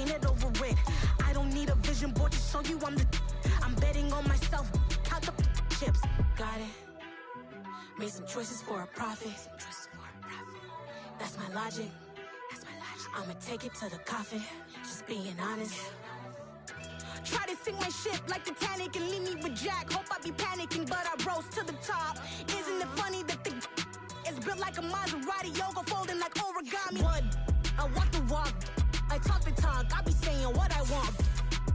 ain't it over with? I don't need a vision board to show you I'm betting on myself. Count the chips. Got it. Made some choices for a profit. That's my logic. I'ma take it to the coffin. Just being honest. Try to sink my ship like Titanic and leave me with Jack. Hope I be panicking, but I rose to the top. Isn't it funny that the is built like a Maserati, yoga folding like origami? What? I walk the walk, I talk the talk, I be saying what I want.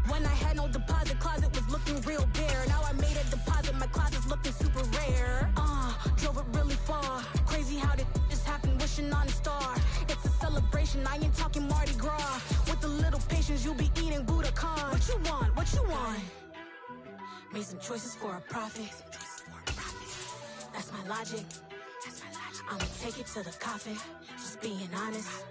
When I had no deposit, closet was looking real bare. Now I made a deposit, my closet's looking super rare. Drove it really far. Crazy how did this happen, wishing on a star. It's a celebration, I ain't talking Mardi Gras. With a little patience, you'll be eating Budokan. What you want? What you want? Made some choices for a profit. That's my logic. I'ma take it to the coffin. Just being honest.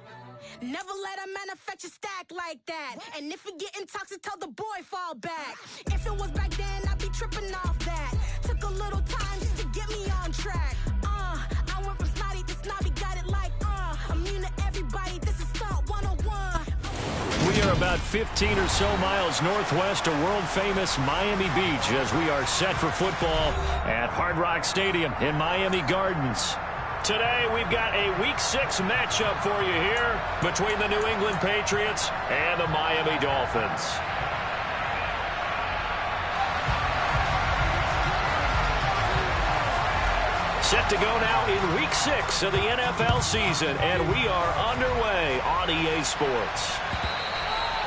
Never let a manufacture stack like that. And if you getting toxic, tell the boy fall back. If it was back then, I'd be tripping off that. Took a little time just to get me on track. I went from snotty to snobby, got it like immune to everybody, this is Stunt 101. We are about 15 or so miles northwest of world-famous Miami Beach as we are set for football at Hard Rock Stadium in Miami Gardens. Today, we've got a Week 6 matchup for you here between the New England Patriots and the Miami Dolphins. Set to go now in Week 6 of the NFL season, and we are underway on EA Sports.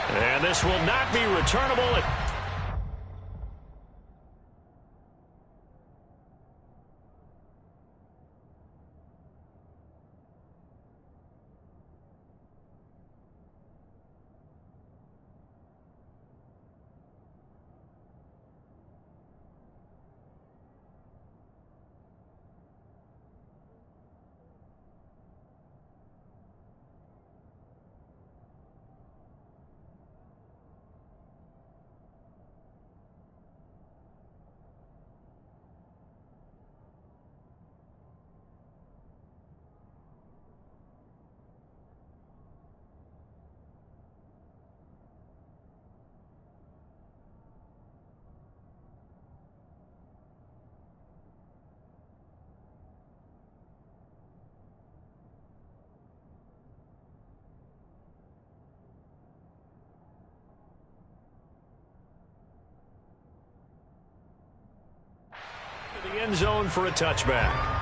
And this will not be returnable. The end zone for a touchback.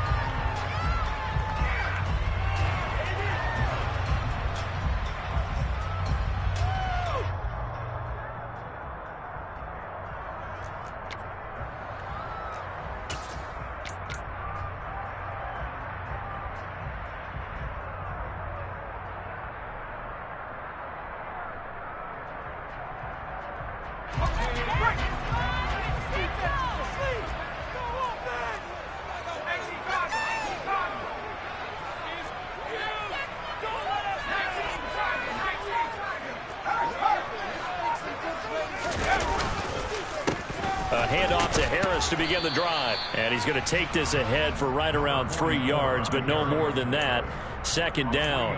A handoff to Harris to begin the drive. And he's going to take this ahead for right around 3 yards, but no more than that. Second down.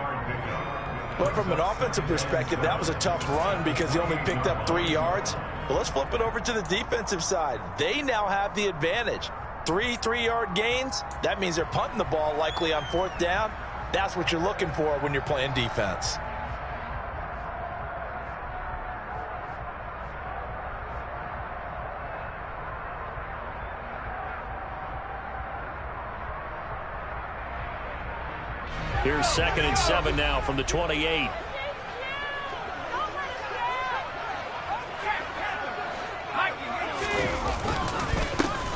But from an offensive perspective, that was a tough run because he only picked up 3 yards. But let's flip it over to the defensive side. They now have the advantage. 3 3-yard gains. That means they're punting the ball likely on 4th down. That's what you're looking for when you're playing defense. Here's 2nd and 7 now from the 28.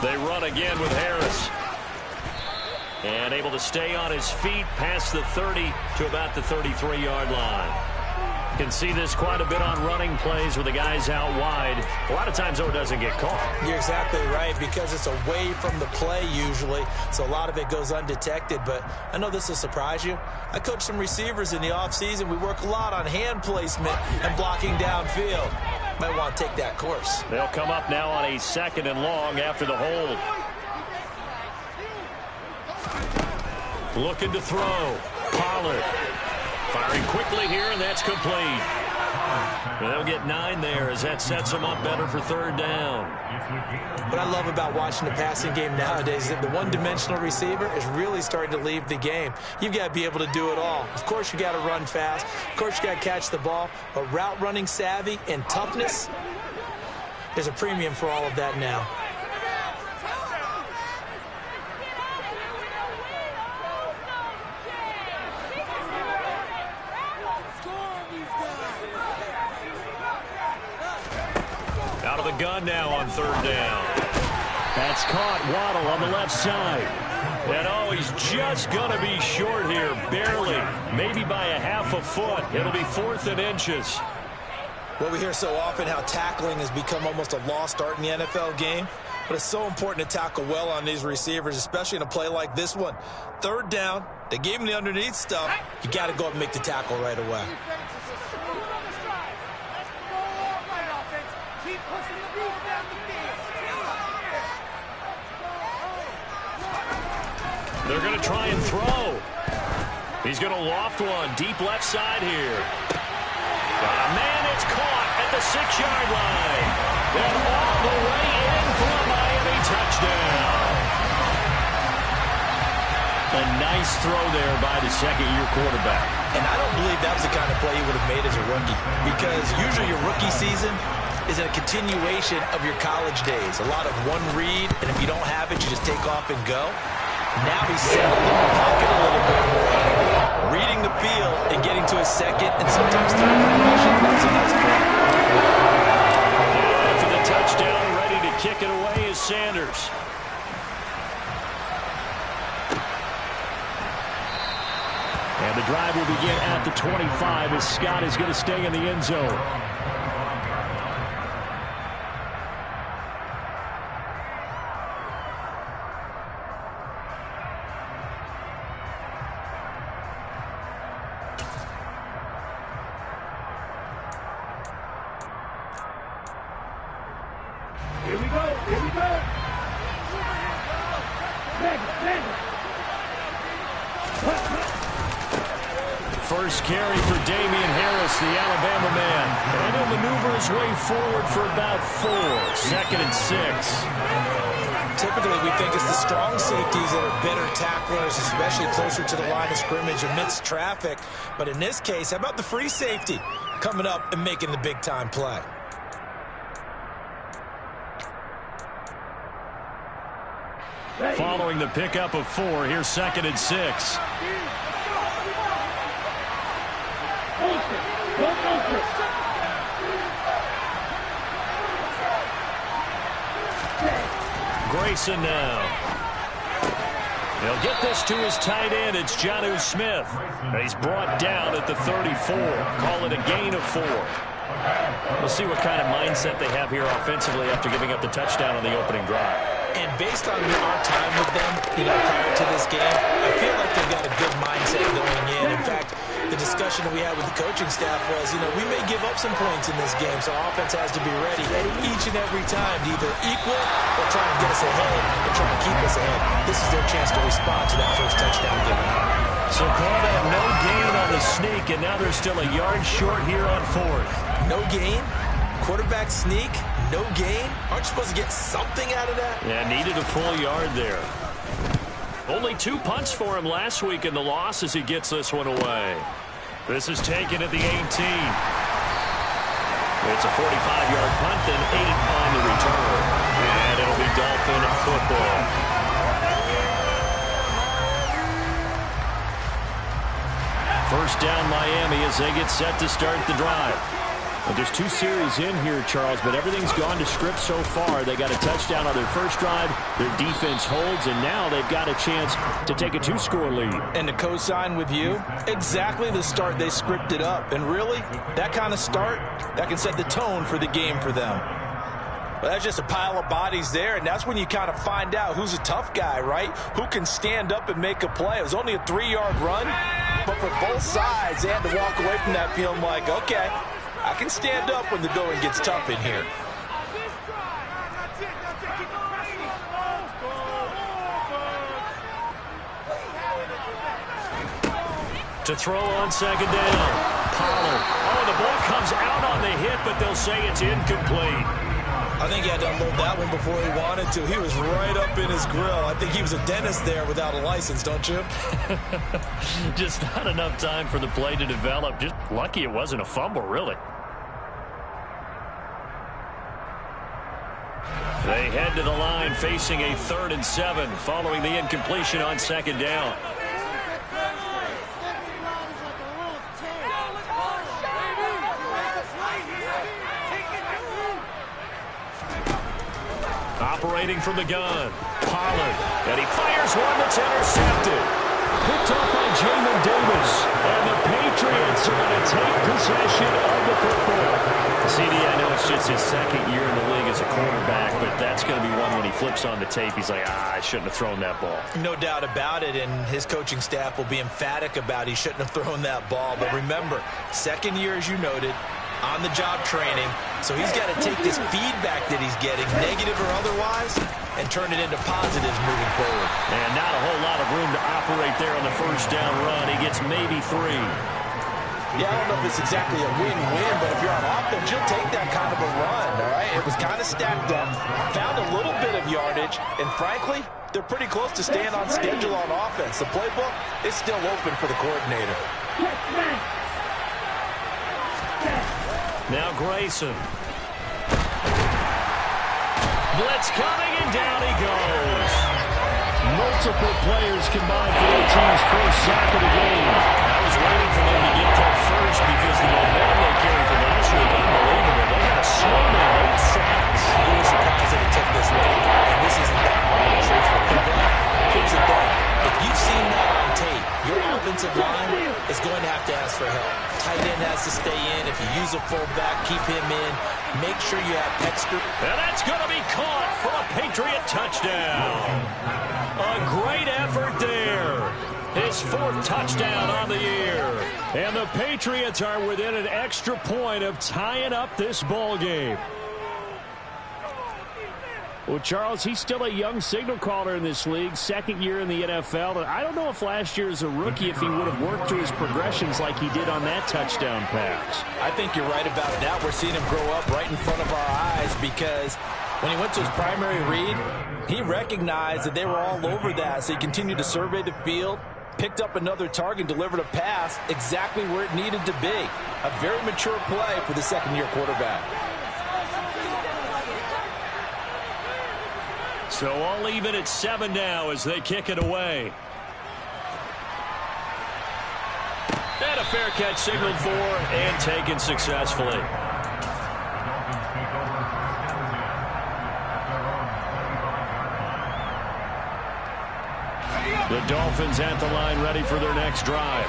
They run again with Harris. And able to stay on his feet past the 30 to about the 33-yard line. Can see this quite a bit on running plays with the guys out wide. A lot of times, though, it doesn't get caught. You're exactly right, because it's away from the play usually, so a lot of it goes undetected. But I know this will surprise you. I coach some receivers in the offseason. We work a lot on hand placement and blocking downfield. Might want to take that course. They'll come up now on a 2nd and long after the hold. Looking to throw. Pollard firing quickly here, and that's complete. And they'll get 9 there as that sets them up better for third down. What I love about watching the passing game nowadays is that the one-dimensional receiver is really starting to leave the game. You've got to be able to do it all. Of course, you got to run fast. Of course, you got to catch the ball. But route running savvy and toughness, there's a premium for all of that now. Out of the gun now on third down. That's caught. Waddle on the left side. And oh, he's just going to be short here, barely. Maybe by a half a foot. It'll be 4th and inches. Well, we hear so often how tackling has become almost a lost art in the NFL game. But it's so important to tackle well on these receivers, especially in a play like this one. Third down, they gave him the underneath stuff. You got to go up and make the tackle right away. They're going to try and throw. He's going to loft one deep left side here. Man, it's caught at the 6-yard line. And all the way in for a Miami touchdown. A nice throw there by the second-year quarterback. And I don't believe that was the kind of play he would have made as a rookie. Because usually your rookie season is a continuation of your college days. A lot of one read, and if you don't have it, you just take off and go. Now he's settled in the pocket a little bit more, reading the field and getting to his second and sometimes third progression. That's a nice play. For the touchdown, ready to kick it away is Sanders. And the drive will begin at the 25 as Scott is going to stay in the end zone. First carry for Damian Harris, the Alabama man. And he'll maneuver his way forward for about 4. 2nd and 6. Typically, we think it's the strong safeties that are better tacklers, especially closer to the line of scrimmage amidst traffic. But in this case, how about the free safety coming up and making the big-time play? Following the pickup of 4, here's 2nd and 6. Grayson now. He'll get this to his tight end. It's Jonnu Smith. He's brought down at the 34. Call it a gain of 4. We'll see what kind of mindset they have here offensively after giving up the touchdown on the opening drive. And based on our time with them, prior to this game, I feel like they've got a good mindset going in. In fact, the discussion that we had with the coaching staff was, we may give up some points in this game, so our offense has to be ready each and every time to either equal or try and get us ahead and try and keep us ahead. This is their chance to respond to that first touchdown given up. So call that no gain on the sneak, and now they're still a yard short here on 4th. No gain? Quarterback sneak? No gain? Aren't you supposed to get something out of that? Yeah, needed a full yard there. Only 2 punts for him last week in the loss as he gets this one away. This is taken at the 18. It's a 45-yard punt and 8 on the return. And it'll be Dolphin football. First down Miami as they get set to start the drive. Well, there's 2 series in here, Charles, but everything's gone to script so far. They got a touchdown on their first drive. Their defense holds, and now they've got a chance to take a 2-score lead. And to co-sign with you, exactly the start they scripted up. And really, that kind of start, that can set the tone for the game for them. Well, that's just a pile of bodies there, and that's when you kind of find out who's a tough guy, right? Who can stand up and make a play. It was only a 3-yard run, but for both sides, they had to walk away from that feeling like, okay, I can stand up when the going gets tough in here. To throw on second down. Pollard. Oh, the ball comes out on the hit it, but they'll say it's incomplete. I think he had to unload that one before he wanted to. He was right up in his grill. I think he was a dentist there without a license, don't you? Just not enough time for the play to develop. Just lucky it wasn't a fumble, really. They head to the line facing a 3rd and 7 following the incompletion on 2nd down. Operating from the gun, Pollard, and he fires one that's intercepted. Picked up by Jamin Davis, and the Patriots are going to take possession of the football. CD, I know it's just his 2nd year in the league as a quarterback, but that's going to be one when he flips on the tape, he's like, I shouldn't have thrown that ball. No doubt about it, and his coaching staff will be emphatic about he shouldn't have thrown that ball. But remember, 2nd year, as you noted, on-the-job training, so he's got to take this feedback that he's getting, negative or otherwise, and turn it into positives moving forward. And not a whole lot of room to operate there on the 1st down run. He gets maybe 3. Yeah, I don't know if it's exactly a win-win, but if you're on offense, you'll take that kind of a run, all right? It was kind of stacked up, found a little bit of yardage, and frankly, they're pretty close to staying on schedule on offense. The playbook is still open for the coordinator. Now Grayson. Blitz coming, and down he goes. Multiple players combined for their team's 1st sack of the game. I was waiting for them to get that first because the momentum they carried from last week, unbelievable. They had a swarm of 8 sacks. He was surprised that it took this long, and this isn't that long, truthfully. Here's the thing. If you've seen that on tape, your offensive line is going to have to ask for help. Tight end has to stay in. If you use a fullback, keep him in. Make sure you have extra. And that's going to be caught for a Patriot touchdown. A great effort there. His 4th touchdown on the year. And the Patriots are within an extra point of tying up this ball game. Well, Charles, he's still a young signal caller in this league, 2nd year in the NFL. And I don't know if last year as a rookie, if he would have worked through his progressions like he did on that touchdown pass. I think you're right about that. We're seeing him grow up right in front of our eyes because when he went to his primary read, he recognized that they were all over that. So he continued to survey the field, picked up another target, delivered a pass exactly where it needed to be. A very mature play for the 2nd-year quarterback. So all even at 7 now as they kick it away. And a fair catch signaled for and taken successfully. The Dolphins at the line ready for their next drive.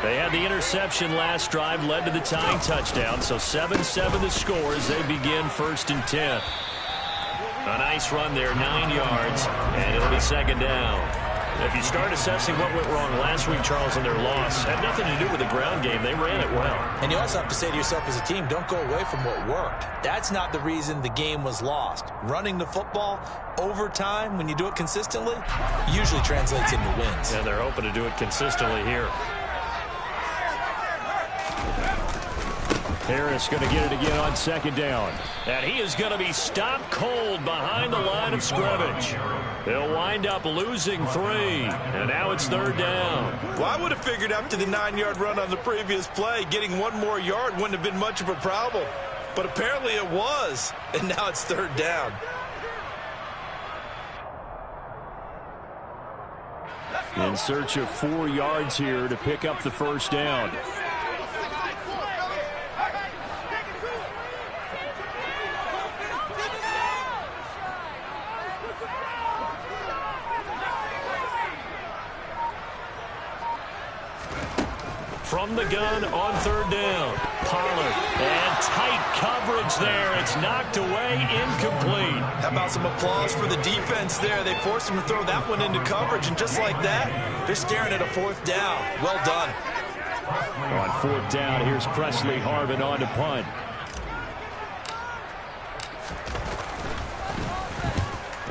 They had the interception last drive, led to the tying touchdown. So 7-7 the score as they begin 1st and 10. A nice run there, 9 yards, and it'll be 2nd down. If you start assessing what went wrong last week, Charles, in their loss, had nothing to do with the ground game. They ran it well. And you also have to say to yourself as a team, don't go away from what worked. That's not the reason the game was lost. Running the football over time, when you do it consistently, usually translates into wins. And they're hoping to do it consistently here. Harris going to get it again on 2nd down. And he is going to be stopped cold behind the line of scrimmage. They'll wind up losing 3. And now it's 3rd down. Well, I would have figured after the 9-yard run on the previous play, getting 1 more yard wouldn't have been much of a problem. But apparently it was. And now it's 3rd down. In search of 4 yards here to pick up the 1st down. From the gun on 3rd down. Pollard. And tight coverage there. It's knocked away, incomplete. How about some applause for the defense there? They forced him to throw that one into coverage, and just like that, they're staring at a 4th down. Well done. On 4th down, here's Presley Harvin on to punt.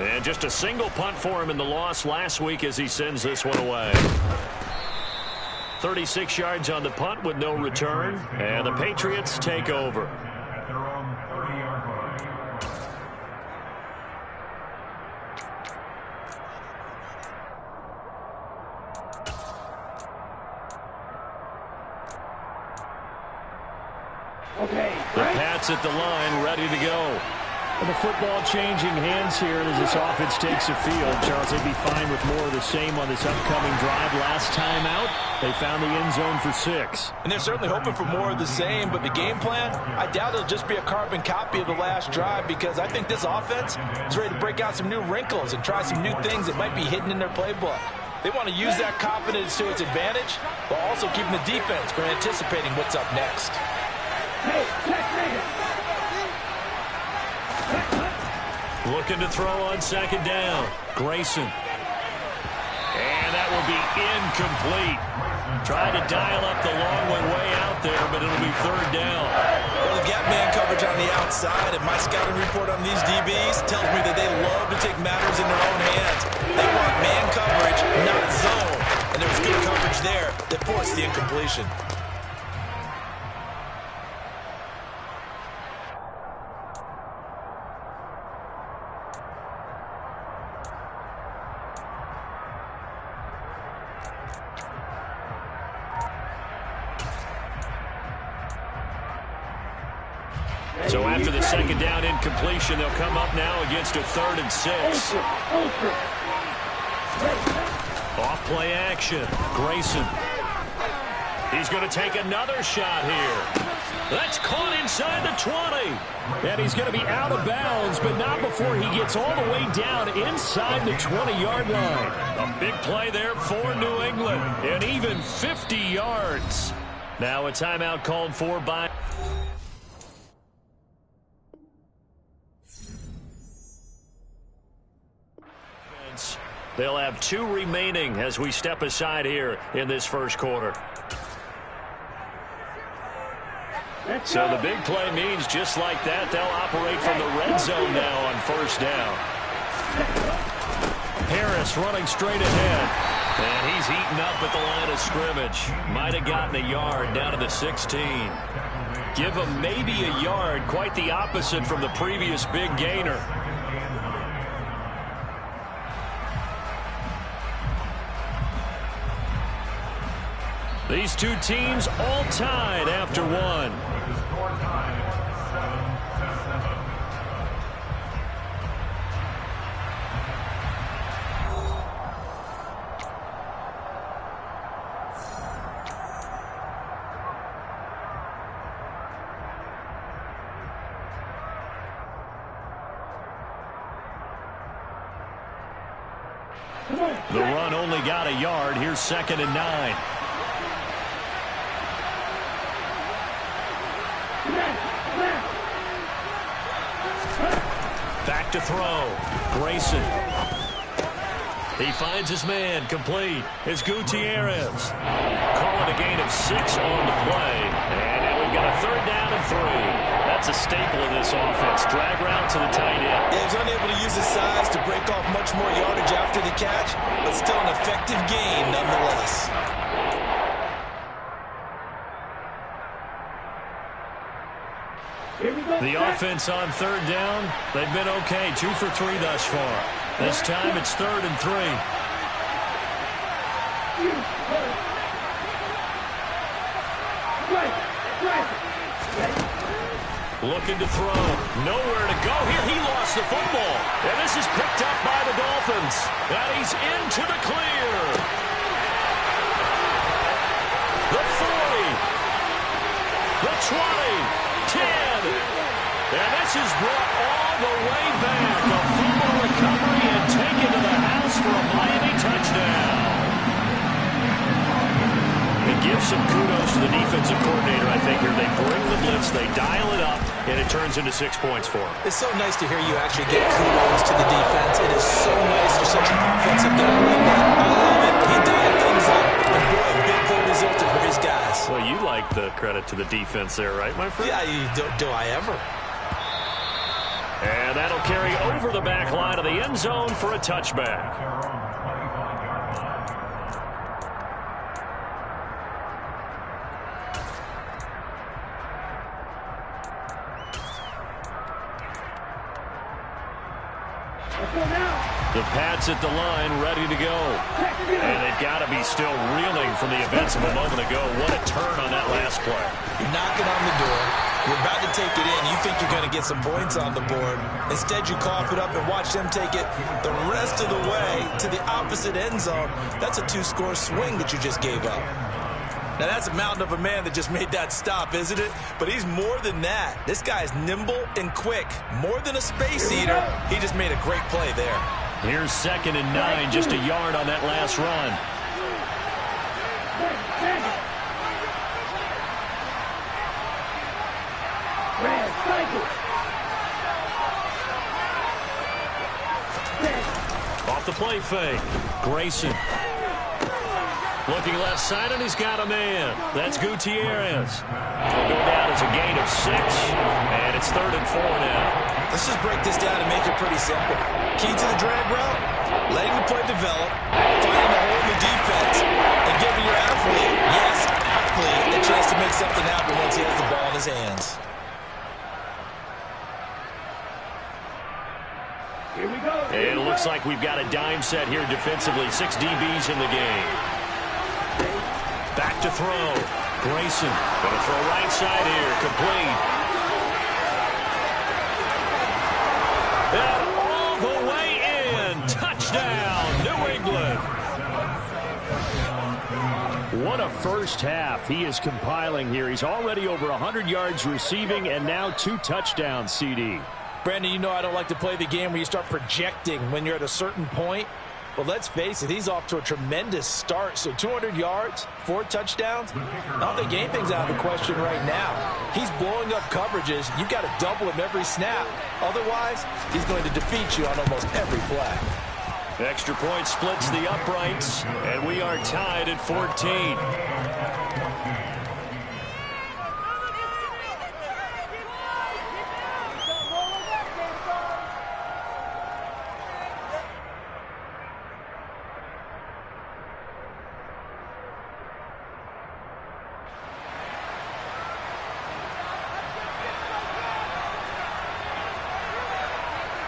And just a single punt for him in the loss last week as he sends this one away. 36 yards on the punt with no return, and the Patriots take over. their own 30-yard line. The Pats at the line, ready to go. And the football changing hands here as this offense takes the field. Charles, they'd be fine with more of the same on this upcoming drive. Last time out, they found the end zone for 6. And they're certainly hoping for more of the same, but the game plan, I doubt it'll just be a carbon copy of the last drive, because I think this offense is ready to break out some new wrinkles and try some new things that might be hidden in their playbook. They want to use that confidence to its advantage, while also keeping the defense from anticipating what's up next. Looking to throw on second down. Grayson. And that will be incomplete. Tried to dial up the long way out there, but it'll be third down. Well, the gap man coverage on the outside, and my scouting report on these DBs tells me that they love to take matters in their own hands. They want man coverage, not zone. And there was good coverage there that forced the incompletion. So after the second down incompletion, they'll come up now against a 3rd and 6. Off play action. Grayson. He's going to take another shot here. That's caught inside the 20. And he's going to be out of bounds, but not before he gets all the way down inside the 20-yard line. A big play there for New England. And even 50 yards. Now a timeout called for by... They'll have 2 remaining as we step aside here in this first quarter. So the big play means just like that, they'll operate from the red zone now on first down. Harris running straight ahead. And he's eaten up at the line of scrimmage. Might have gotten a yard down to the 16. Give him maybe a yard, quite the opposite from the previous big gainer. These two teams all tied after one. The run only got a yard. Here's 2nd and 9. Back to throw. Grayson. He finds his man. Complete. It's Gutierrez. Calling a gain of 6 on the play. And now we've got a 3rd down and 3. That's a staple of this offense. Drag route to the tight end. Yeah, he was unable to use his size to break off much more yardage after the catch, but still an effective gain nonetheless. The offense on 3rd down, they've been okay. 2 for 3 thus far. This time it's 3rd and 3. Looking to throw. Nowhere to go here. He lost the football. And this is picked up by the Dolphins. And he's into the clear. The 40. The 20. 10. And this is brought all the way back. A fumble recovery and taken to the house for a Miami touchdown. It gives some kudos to the defensive coordinator, I think, here. They bring the blitz, they dial it up, and it turns into 6 points for them. It's so nice to hear you actually get kudos to the defense. It is so nice for such an offensive guy like that. I love it. He dialed things up, and boy, a big play resulted for his guys. Well, you like the credit to the defense there, right, my friend? Yeah, do I ever? And that'll carry over the back line of the end zone for a touchback. The Pats at the line, ready to go. And they've got to be still reeling from the events of a moment ago. What a turn on that last play. You're knocking on the door. You're about to take it in. You think you're going to get some points on the board. Instead, you cough it up and watch them take it the rest of the way to the opposite end zone. That's a 2-score swing that you just gave up. Now, that's a mountain of a man that just made that stop, isn't it? But he's more than that. This guy's nimble and quick. More than a space eater. He just made a great play there. Here's 2nd and 9, just a yard on that last run. Off the play fake. Grayson. Looking left side, and he's got a man. That's Gutierrez. He'll go down as a gain of 6, and it's 3rd and 4 now. Let's just break this down and make it pretty simple. Key to the drag route, letting the play develop, finding a hole in the defense, and giving your athlete, yes, athlete, a chance to make something happen once he has the ball in his hands. Here we go. It looks like we've got a dime set here defensively. 6 DBs in the game. Back to throw. Grayson going to throw right side here. Complete. And all the way in. Touchdown, New England. What a first half he is compiling here. He's already over 100 yards receiving and now 2 touchdowns, CD. Brandon, you know I don't like to play the game where you start projecting when you're at a certain point. But let's face it, he's off to a tremendous start. So 200 yards, 4 touchdowns. I don't think anything's out of the question right now. He's blowing up coverages. You've got to double him every snap. Otherwise, he's going to defeat you on almost every play. Extra point splits the uprights, and we are tied at 14.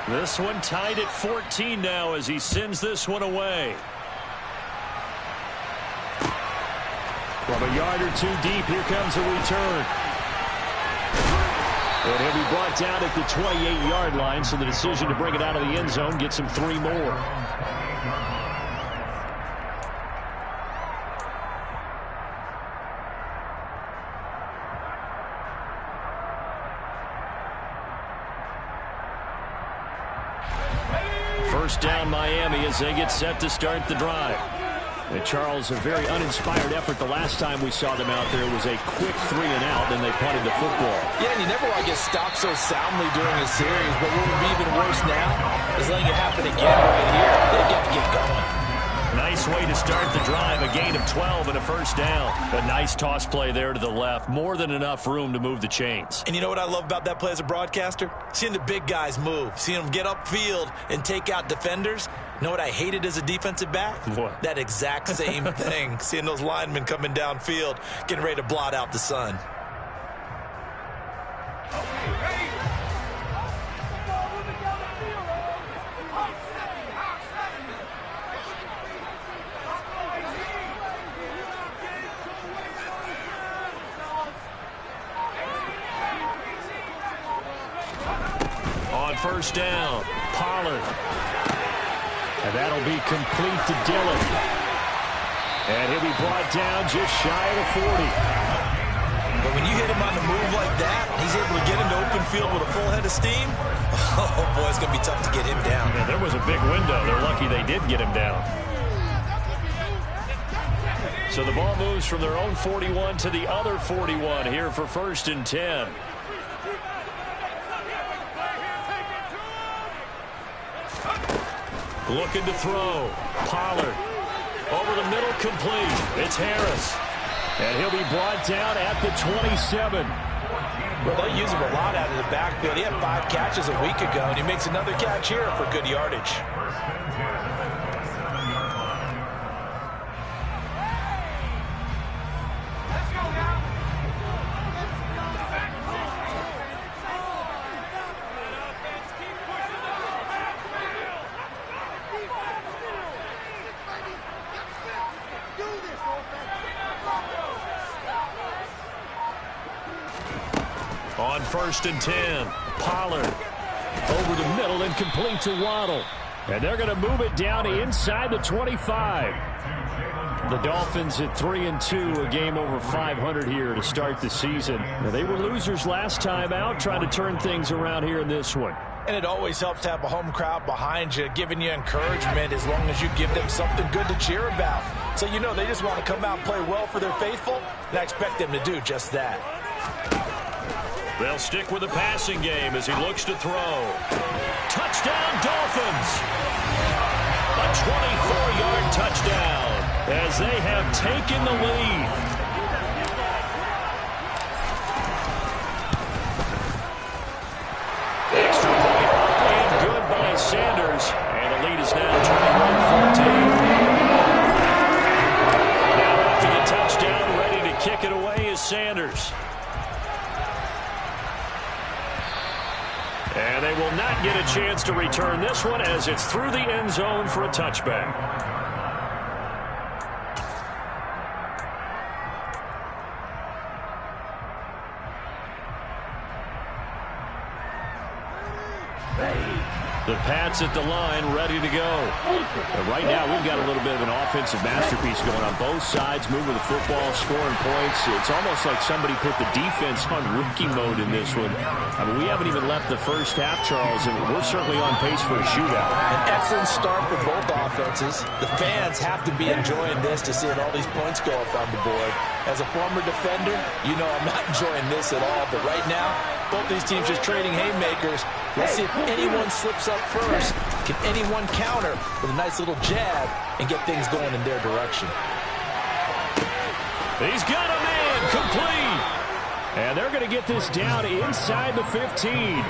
This one tied at 14 now as he sends this one away. From a yard or 2 deep, here comes a return. And he'll be brought down at the 28-yard line, so the decision to bring it out of the end zone gets him 3 more. First down Miami as they get set to start the drive. And Charles, a very uninspired effort the last time we saw them out there was a quick 3 and out, and they punted the football. Yeah, and you never want to get stopped so soundly during a series, but what would be even worse now is letting it happen again right here. They got to get going. Nice way to start the drive, a gain of 12 and a first down. A nice toss play there to the left, more than enough room to move the chains. And you know what I love about that play as a broadcaster? Seeing the big guys move, seeing them get upfield and take out defenders. You know what I hated as a defensive back? What? That exact same thing. Seeing those linemen coming downfield, getting ready to blot out the sun. On first down, Pollard. And that'll be complete to Dillon. And he'll be brought down just shy of the 40. But when you hit him on the move like that, he's able to get into open field with a full head of steam. Oh, boy, it's going to be tough to get him down. Yeah, there was a big window. They're lucky they did get him down. So the ball moves from their own 41 to the other 41 here for 1st and 10. Looking to throw. Pollard. Over the middle, complete. It's Harris. And he'll be brought down at the 27. Well, they'll use him a lot out of the backfield. He had 5 catches a week ago, and he makes another catch here for good yardage. 1st and 10. Pollard over the middle and complete to Waddle. And they're going to move it down inside the 25. The Dolphins at 3-2, a game over 500 here to start the season. Now, they were losers last time out, trying to turn things around here in this one. And it always helps to have a home crowd behind you, giving you encouragement as long as you give them something good to cheer about. So you know they just want to come out and play well for their faithful, and I expect them to do just that. They'll stick with the passing game as he looks to throw. Touchdown, Dolphins! A 24-yard touchdown as they have taken the lead. Extra point up and good by Sanders. And the lead is now 21-14. Now after the touchdown, ready to kick it away is Sanders. And they will not get a chance to return this one as it's through the end zone for a touchback. The Pats at the line, ready to go. But right now, we've got a little bit of an offensive masterpiece going on both sides, moving the football, scoring points. It's almost like somebody put the defense on rookie mode in this one. I mean, we haven't even left the first half, Charles, and we're certainly on pace for a shootout. An excellent start for both offenses. The fans have to be enjoying this to see all these points go up on the board. As a former defender, you know I'm not enjoying this at all. But right now, both these teams just trading haymakers. Let's see if anyone slips up first. Can anyone counter with a nice little jab and get things going in their direction? He's got a man complete. And they're going to get this down inside the 15.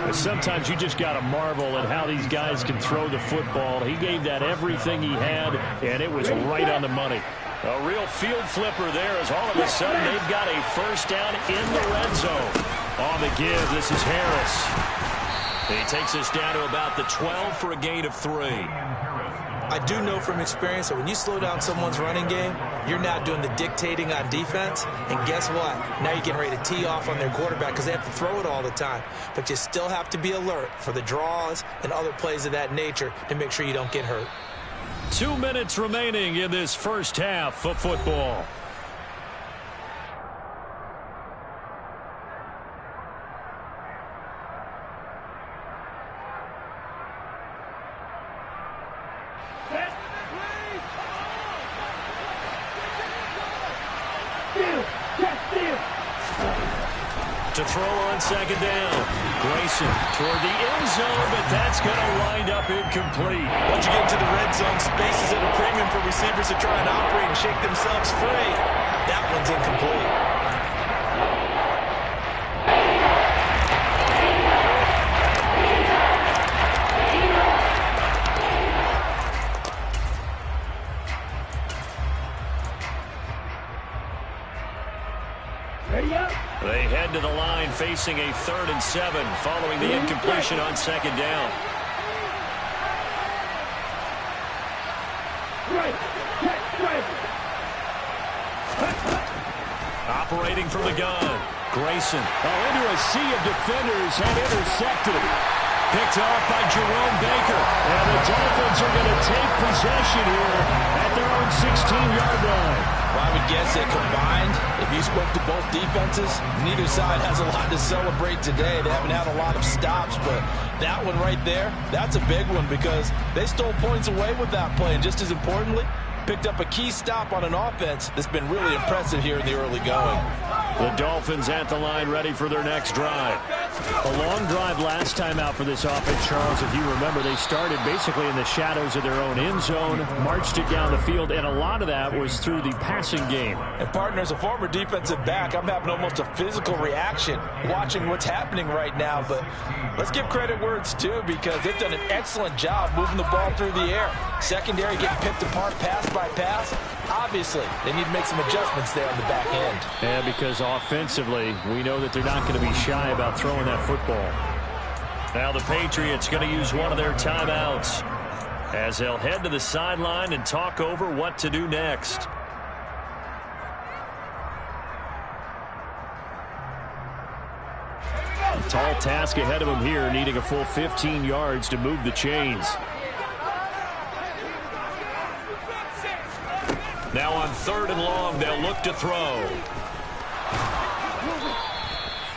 But sometimes you just got to marvel at how these guys can throw the football. He gave that everything he had, and it was right on the money. A real field flipper there as all of a sudden they've got a first down in the red zone. On the give, this is Harris. He takes us down to about the 12 for a gain of 3. I do know from experience that when you slow down someone's running game, you're now doing the dictating on defense. And guess what? Now you're getting ready to tee off on their quarterback because they have to throw it all the time. But you still have to be alert for the draws and other plays of that nature to make sure you don't get hurt. 2 minutes remaining in this first half of football. To throw on second down. Grayson toward the end zone, but that's going to wind up incomplete. Once you get into the red zone, space is at a premium for receivers to try and operate and shake themselves free. That one's incomplete. They head to the line facing a 3rd and 7 following the incompletion on second down. Operating from the gun. Grayson into a sea of defenders and intercepted. Picked off by Jerome Baker. And the Dolphins are going to take possession here at their own 16-yard line. Well, I would guess that combined, if you spoke to both defenses, neither side has a lot to celebrate today. They haven't had a lot of stops, but that one right there, that's a big one because they stole points away with that play. And just as importantly, picked up a key stop on an offense that's been really impressive here in the early going. The Dolphins at the line ready for their next drive. A long drive last time out for this offense, Charles. If you remember, they started basically in the shadows of their own end zone, marched it down the field, and a lot of that was through the passing game. And partner, as a former defensive back, I'm having almost a physical reaction watching what's happening right now. But let's give credit where it's due because they've done an excellent job moving the ball through the air. Secondary getting picked apart pass by pass. Obviously, they need to make some adjustments there on the back end. Yeah, because offensively, we know that they're not going to be shy about throwing that football. Now the Patriots going to use one of their timeouts as they'll head to the sideline and talk over what to do next. tall task ahead of him here, needing a full 15 yards to move the chains. Now on 3rd and long, they'll look to throw.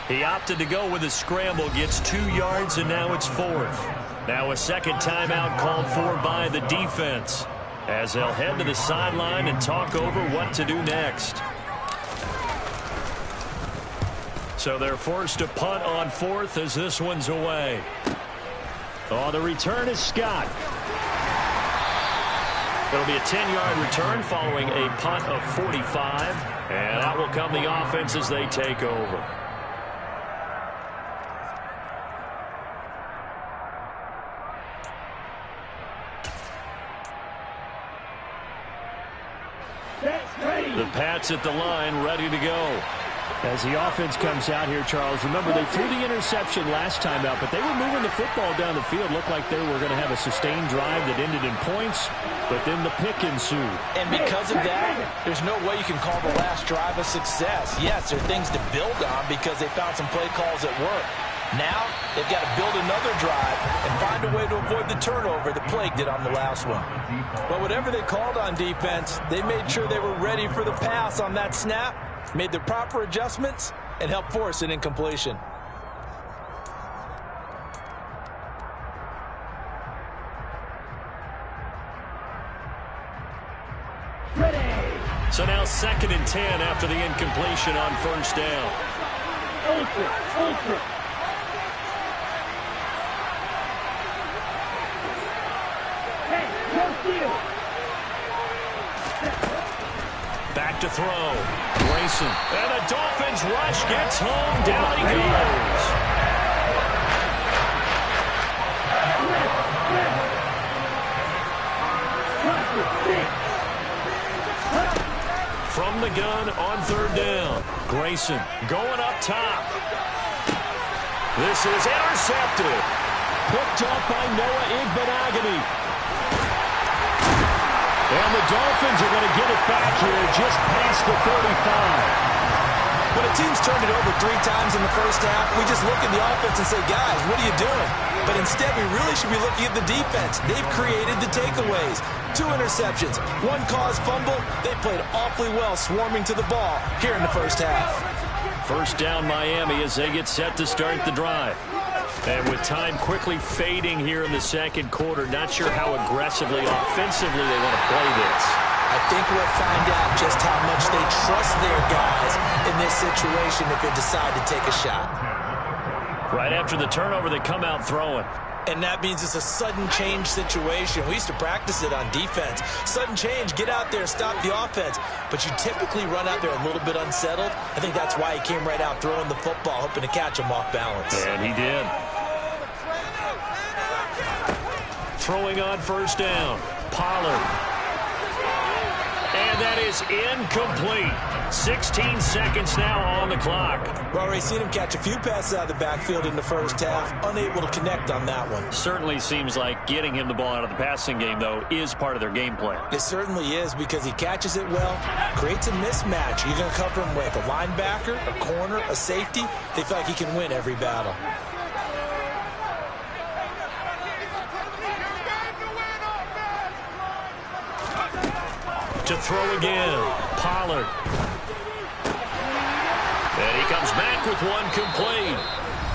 He opted to go with a scramble, gets 2 yards, and now it's 4th. Now a second timeout called for by the defense, as they'll head to the sideline and talk over what to do next. So they're forced to punt on 4th as this one's away. Oh, the return is Scott. It'll be a 10-yard return following a punt of 45. And out will come the offense as they take over. The Pats at the line, ready to go. As the offense comes out here, Charles, remember they threw the interception last time out, but they were moving the football down the field. Looked like they were going to have a sustained drive that ended in points, but then the pick ensued. And because of that, there's no way you can call the last drive a success. Yes, there are things to build on because they found some play calls that work. Now, they've got to build another drive and find a way to avoid the turnover that plagued it on the last one. But whatever they called on defense, they made sure they were ready for the pass on that snap, made the proper adjustments, and helped force an incompletion. So now 2nd and 10 after the incompletion on 1st down. Back to throw. Grayson. And the Dolphins rush gets home. Down he goes. From the gun on 3rd down. Grayson going up top. This is intercepted. Picked up by Noah Igbenogany. And the Dolphins are going to get it back here just past the 35. When a team's turned it over 3 times in the first half, we just look at the offense and say, guys, what are you doing? But instead, we really should be looking at the defense. They've created the takeaways. 2 interceptions, 1 caused fumble. They played awfully well swarming to the ball here in the first half. First down Miami as they get set to start the drive. And with time quickly fading here in the 2nd quarter, not sure how aggressively, offensively they want to play this. I think we'll find out just how much they trust their guys in this situation if they decide to take a shot. Right after the turnover, they come out throwing. And that means it's a sudden change situation. We used to practice it on defense. Sudden change, get out there, stop the offense. But you typically run out there a little bit unsettled. I think that's why he came right out throwing the football, hoping to catch him off balance. And he did. Throwing on 1st down. Pollard. And that is incomplete. 16 seconds now on the clock. We've already seen him catch a few passes out of the backfield in the first half, unable to connect on that one. Certainly seems like getting him the ball out of the passing game, though, is part of their game plan. It certainly is because he catches it well, creates a mismatch. You're going to cover him with a linebacker, a corner, a safety. They feel like he can win every battle. To throw again. Pollard. And he comes back with one complete.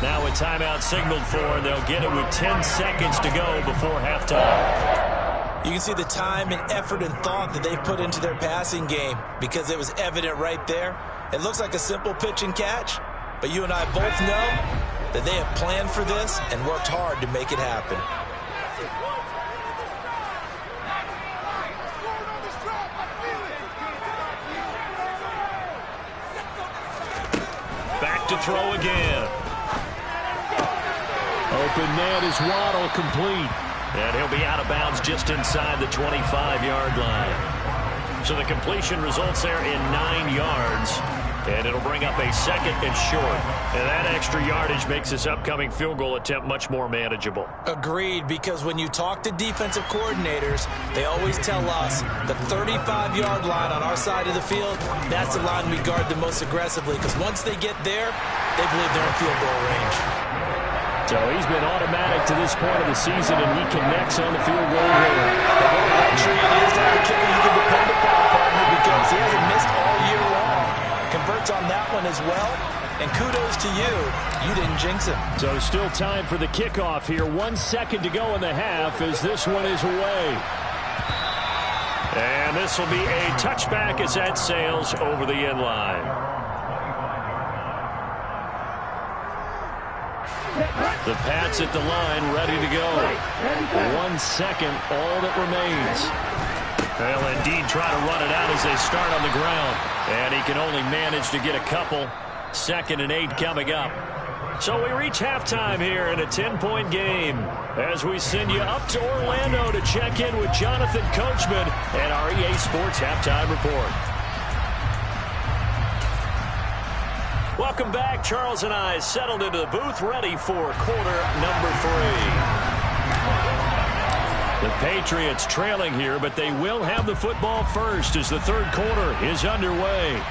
Now a timeout signaled for, and they'll get it with 10 seconds to go before halftime. You can see the time and effort and thought that they put into their passing game because it was evident right there. It looks like a simple pitch and catch, but you and I both know that they have planned for this and worked hard to make it happen. Back to throw again. Open net is Waddle, complete. And he'll be out of bounds just inside the 25-yard line. So the completion results there in 9 yards. And it'll bring up a 2nd and short. And that extra yardage makes this upcoming field goal attempt much more manageable. Agreed, because when you talk to defensive coordinators, they always tell us the 35-yard line on our side of the field, that's the line we guard the most aggressively, because once they get there, they believe they're in field goal range. So he's been automatic to this point of the season, and he connects on the field goal here. But what a luxury it is to have a kicker you can depend upon, partner, because he hasn't missed all year long. Converts on that one as well. And kudos to you. You didn't jinx him. So still time for the kickoff here. 1 second to go in the half as this one is away. And this will be a touchback as that sails over the end line. The Pats at the line, ready to go. 1 second, all that remains. They'll indeed try to run it out as they start on the ground. And he can only manage to get a couple. 2nd and 8 coming up. So we reach halftime here in a 10-point game as we send you up to Orlando to check in with Jonathan Coachman and our EA Sports Halftime Report. Welcome back. Charles and I settled into the booth ready for quarter number 3. The Patriots trailing here, but they will have the football first as the third quarter is underway.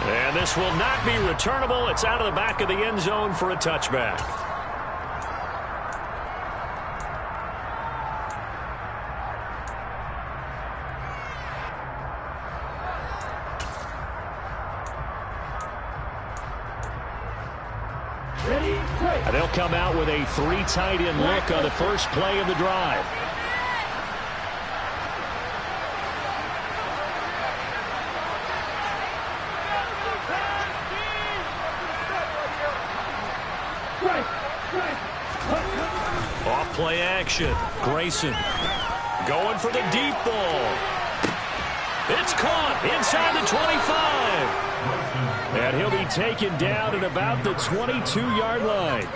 And this will not be returnable. It's out of the back of the end zone for a touchback. And they'll come out with a 3 tight end look on the first play of the drive. Off play action. Grayson going for the deep ball. It's caught inside the 25. And he'll be taken down at about the 22-yard line.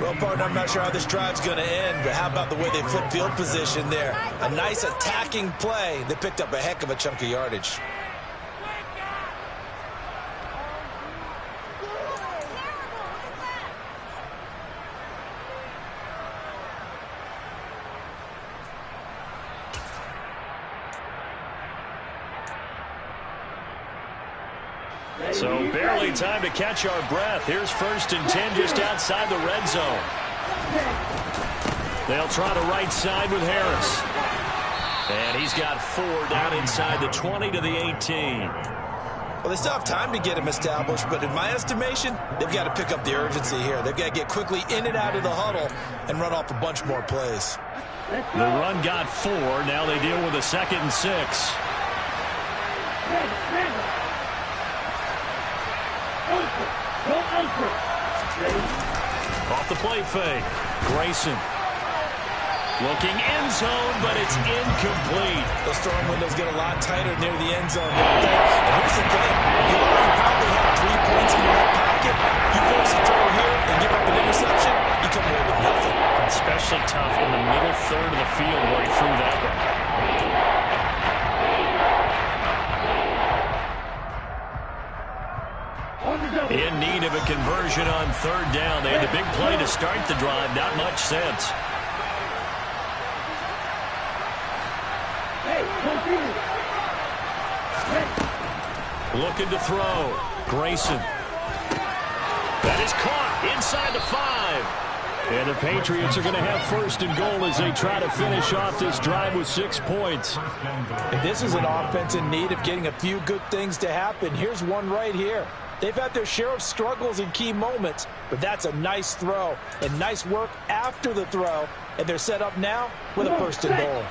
Well, partner, I'm not sure how this drive's going to end, but how about the way they flip field position there? A nice attacking play. They picked up a heck of a chunk of yardage. So barely time to catch our breath. Here's 1st and 10 just outside the red zone. They'll try the right side with Harris. And he's got 4 down inside the 20 to the 18. Well, they still have time to get him established, but in my estimation, they've got to pick up the urgency here. They've got to get quickly in and out of the huddle and run off a bunch more plays. The run got 4. Now they deal with a 2nd and 6. Off the play fake. Grayson looking end zone, but it's incomplete. Those throwing windows get a lot tighter near the end zone. And here's the thing. You already probably have 3 points in your pocket. You force a throw here and give up an interception, you come away with nothing. Especially tough in the middle third of the field where he threw that one. In need of a conversion on 3rd down. They had the big play to start the drive. Not much sense. Looking to throw. Grayson. That is caught inside the 5. And the Patriots are going to have 1st and goal as they try to finish off this drive with 6 points. And this is an offense in need of getting a few good things to happen. Here's one right here. They've had their share of struggles in key moments, but that's a nice throw and nice work after the throw. And they're set up now with a 1st and goal.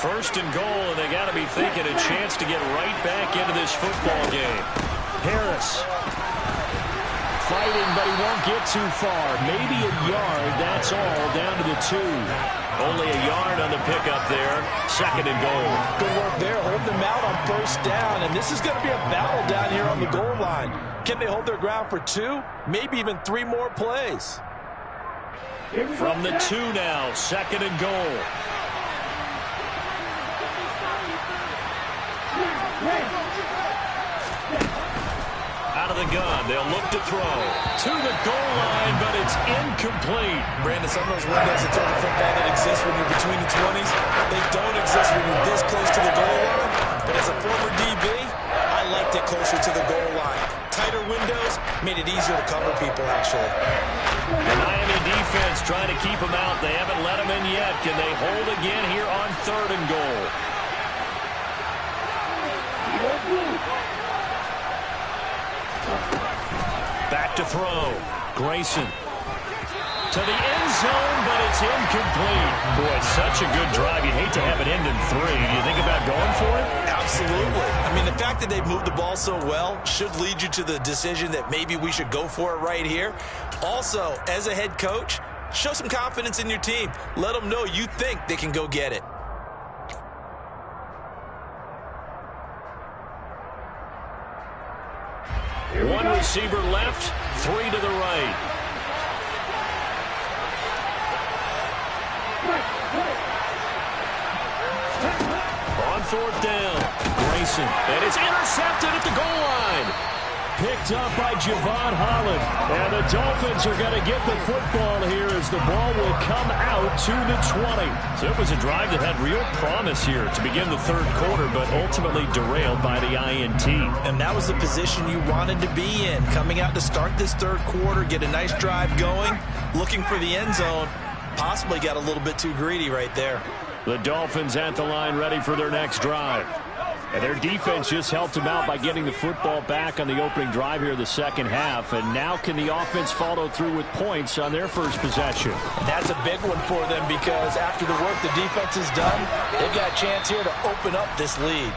1st and goal, and they got to be thinking a chance to get right back into this football game. Harris fighting, but he won't get too far. Maybe a yard, that's all, down to the 2. Only a yard on the pickup there. 2nd and goal. Good work there, holding them out on 1st down, and this is going to be a battle down here on the goal line. Can they hold their ground for 2, maybe even 3 more plays? From the 2 now, 2nd and goal. Out of the gun, they'll look to throw. To the goal line, but it's incomplete. Brandon, some of those windows to throw the football that exist when you're between the 20s, they don't exist when you're this close to the goal line. But as a former DB, I liked it closer to the goal line. Tighter windows made it easier to cover people, actually. The Miami defense trying to keep him out. They haven't let him in yet. Can they hold again here on 3rd and goal? Back to throw. Grayson. To the end zone, but it's incomplete. Boy, such a good drive. You'd hate to have it end in 3. Do you think about going for it? Absolutely. I mean, the fact that they've moved the ball so well should lead you to the decision that maybe we should go for it right here. Also, as a head coach, show some confidence in your team. Let them know you think they can go get it. One receiver left, 3 to the right. On 4th down, Grayson, and it's intercepted at the goal line. Picked up by Javon Holland. And the Dolphins are going to get the football here as the ball will come out to the 20. So it was a drive that had real promise here to begin the 3rd quarter, but ultimately derailed by the INT. And that was the position you wanted to be in. Coming out to start this 3rd quarter, get a nice drive going, looking for the end zone. Possibly got a little bit too greedy right there. The Dolphins at the line ready for their next drive. And their defense just helped them out by getting the football back on the opening drive here in the 2nd half. And now can the offense follow through with points on their first possession? And that's a big one for them because after the work the defense has done, they've got a chance here to open up this lead.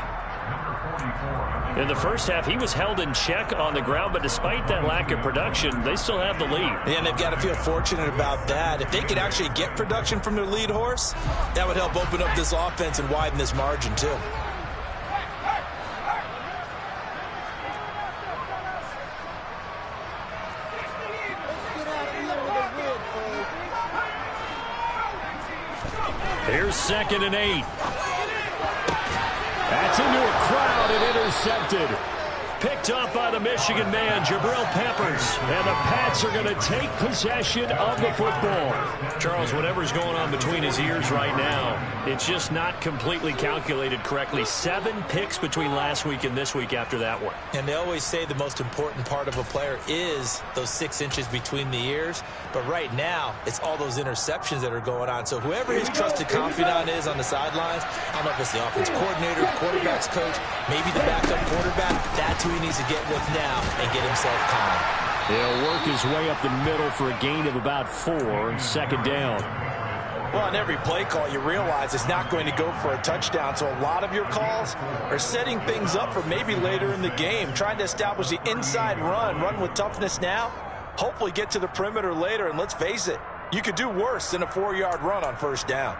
In the first half, he was held in check on the ground, but despite that lack of production, they still have the lead. And they've got to feel fortunate about that. If they could actually get production from their lead horse, that would help open up this offense and widen this margin too. Here's 2nd and 8. That's into a crowd and intercepted. Picked up by the Michigan man, Jabril Peppers. And the Pats are going to take possession of the football. Charles, whatever's going on between his ears right now, it's just not completely calculated correctly. 7 picks between last week and this week after that one. And they always say the most important part of a player is those 6 inches between the ears. But right now, it's all those interceptions that are going on. So whoever his trusted confidant is on the sidelines, I don't know if it's the offense coordinator, quarterback's coach, maybe the backup quarterback, that's who he needs to get with now and get himself calm. He'll work his way up the middle for a gain of about 4, 2nd down. Well, on every play call, you realize it's not going to go for a touchdown. So a lot of your calls are setting things up for maybe later in the game, trying to establish the inside run with toughness now, hopefully get to the perimeter later. And let's face it, you could do worse than a 4-yard run on 1st down.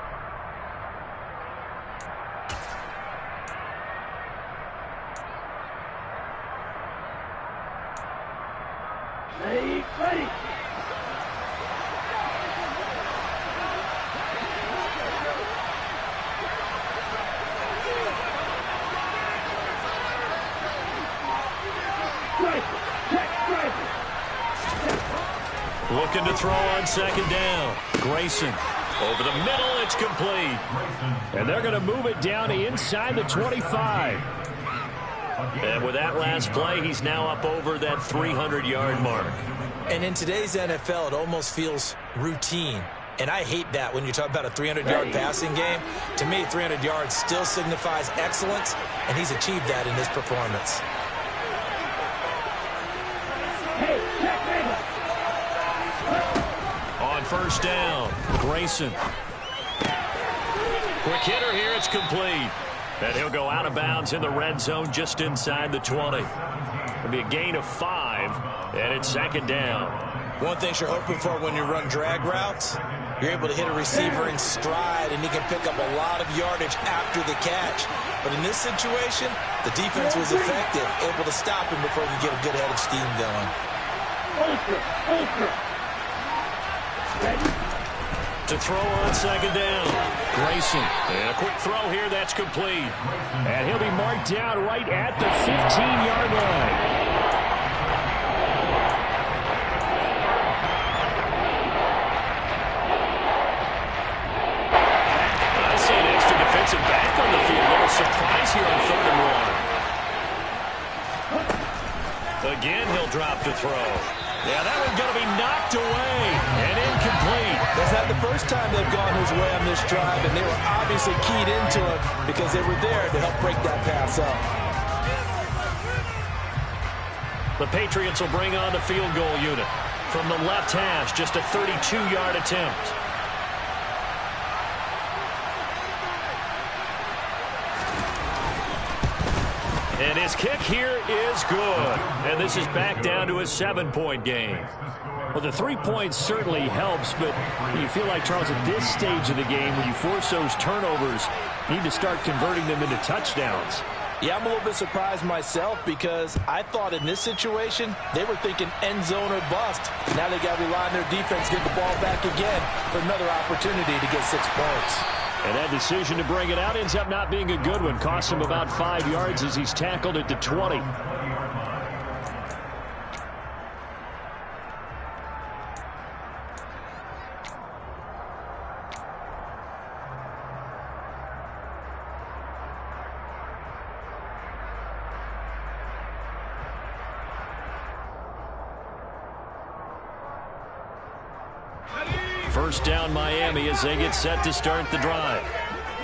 Ready. Looking to throw on 2nd down. Grayson. Over the middle, it's complete. And they're going to move it down to inside the 25. And with that last play, he's now up over that 300-yard mark. And in today's NFL, it almost feels routine. And I hate that when you talk about a 300-yard passing game. To me, 300 yards still signifies excellence, and he's achieved that in this performance. On 1st down, Grayson. Quick hitter here, it's complete. And he'll go out of bounds in the red zone just inside the 20. It'll be a gain of 5, and it's 2nd down. One thing you're hoping for when you run drag routes, you're able to hit a receiver in stride, and he can pick up a lot of yardage after the catch. But in this situation, the defense was effective, able to stop him before he could get a good head of steam going. To throw on 2nd down, Grayson. And a quick throw here, that's complete. And he'll be marked down right at the 15-yard line. I see an extra defensive back on the field. A little surprise here on 3rd and 1. Again, he'll drop to throw. Yeah, that one's going to be knocked away. That's not the first time they've gone his way on this drive, and they were obviously keyed into him because they were there to help break that pass up. The Patriots will bring on the field goal unit. From the left hash, just a 32-yard attempt. And his kick here is good. And this is back down to a 7-point game. Well, the 3 points certainly helps, but you feel like, Charles, at this stage of the game, when you force those turnovers, you need to start converting them into touchdowns. Yeah, I'm a little bit surprised myself because I thought in this situation they were thinking end zone or bust. Now they got to rely on their defense, get the ball back again for another opportunity to get 6 points. And that decision to bring it out ends up not being a good one. Costs him about 5 yards as he's tackled at the 20. First down Miami as they get set to start the drive.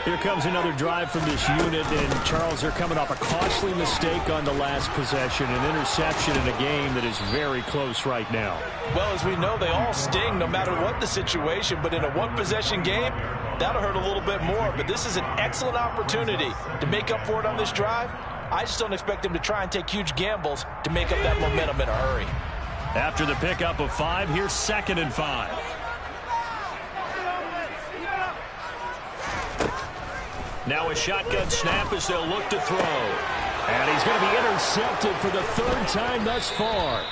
Here comes another drive from this unit, and Charles, they're coming off a costly mistake on the last possession, an interception in a game that is very close right now. Well, as we know, they all sting no matter what the situation, but in a one-possession game, that'll hurt a little bit more. But this is an excellent opportunity to make up for it on this drive. I just don't expect them to try and take huge gambles to make up that momentum in a hurry. After the pickup of 5, here's 2nd and 5. Now a shotgun snap as they'll look to throw. And he's going to be intercepted for the 3rd time thus far.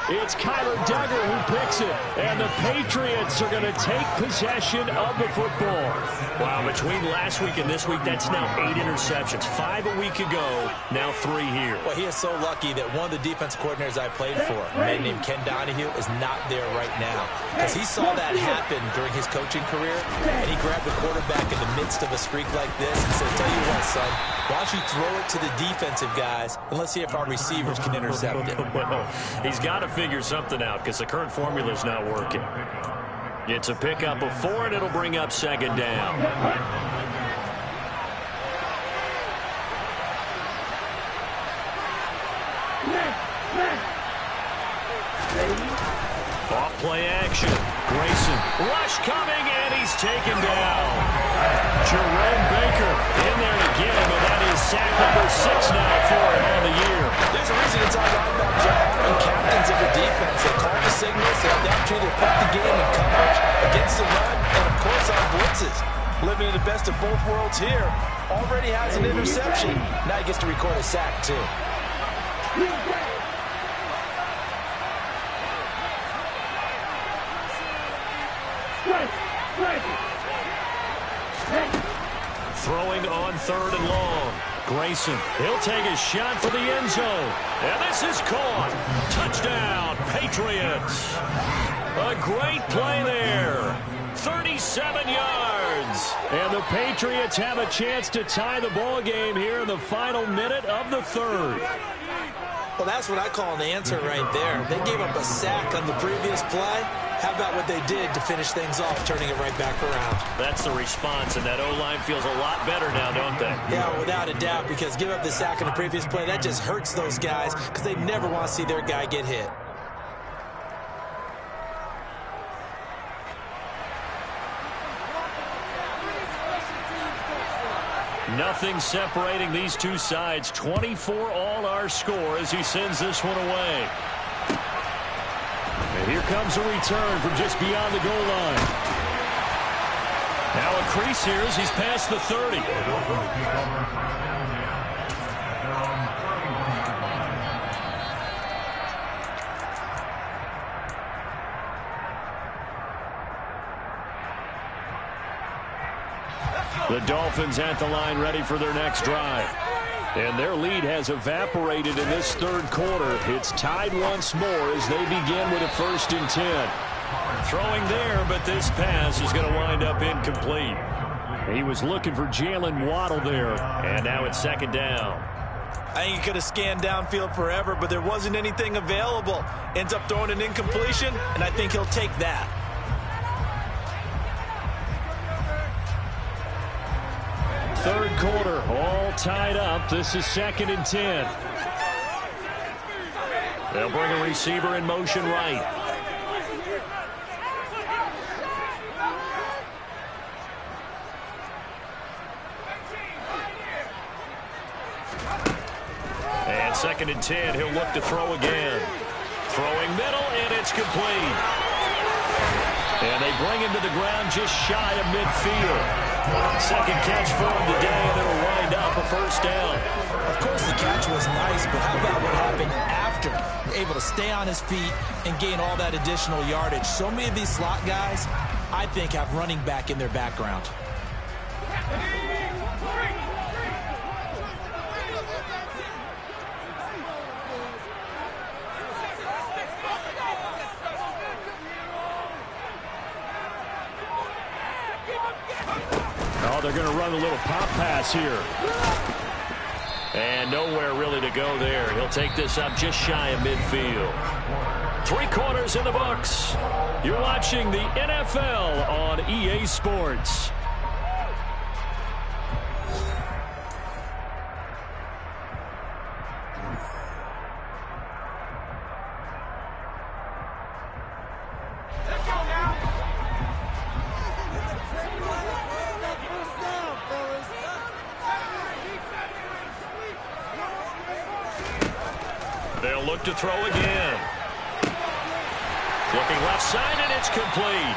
It's Kyler Duggar who picks it. And the Patriots are going to take possession of the football. Wow, between last week and this week, that's now 8 interceptions. 5 a week ago, now 3 here. Well, he is so lucky that one of the defense coordinators I played for, a man named Ken Donahue, is not there right now. Because he saw that happen during his coaching career, and he grabbed the quarterback in the midst of a streak like this and said, tell you what, son, why don't you throw it to the defensive guys, and let's see if our receivers can intercept it. Well, he's got to figure something out because the current formula is not working. It's a pickup of 4, and it'll bring up 2nd down. Off play action. Grayson. Rush coming, and he's taken down. Jerome Baker in there to get him, and that is sack number 6 now for him on the year. There's a reason it's all about having captains of the defense. They call the signals, they have the opportunity to put the game in coverage against the run, and of course on blitzes. Living in the best of both worlds here. Already has an interception. Now he gets to record a sack too. Throwing on 3rd and long. Grayson, he'll take a shot for the end zone. And this is caught. Touchdown, Patriots. A great play there. 37 yards. And the Patriots have a chance to tie the ball game here in the final minute of the 3rd. Well, that's what I call an answer right there. They gave up a sack on the previous play. How about what they did to finish things off, turning it right back around? That's the response, and that O-line feels a lot better now, don't they? Yeah, without a doubt, because give up the sack in the previous play, that just hurts those guys because they never want to see their guy get hit. Nothing separating these two sides. 24 all our score as he sends this one away. And here comes a return from just beyond the goal line. Now a crease here as he's past the 30. The Dolphins at the line ready for their next drive. And their lead has evaporated in this 3rd quarter. It's tied once more as they begin with a 1st and 10. Throwing there, but this pass is going to wind up incomplete. He was looking for Jalen Waddle there, and now it's 2nd down. I think he could have scanned downfield forever, but there wasn't anything available. Ends up throwing an incompletion, and I think he'll take that. third quarter, all tied up. This is 2nd and 10. They'll bring a receiver in motion right. And 2nd and 10, he'll look to throw again. Throwing middle, and it's complete. And they bring him to the ground just shy of midfield. Second catch for him today, and it'll wind up a first down. Of course, the catch was nice, but how about what happened after? Able to stay on his feet and gain all that additional yardage. So many of these slot guys, I think, have running back in their background. Oh, they're going to run a little pop pass here. And nowhere really to go there. He'll take this up just shy of midfield. 3 quarters in the books. You're watching the NFL on EA Sports. They'll look to throw again. Looking left side, and it's complete.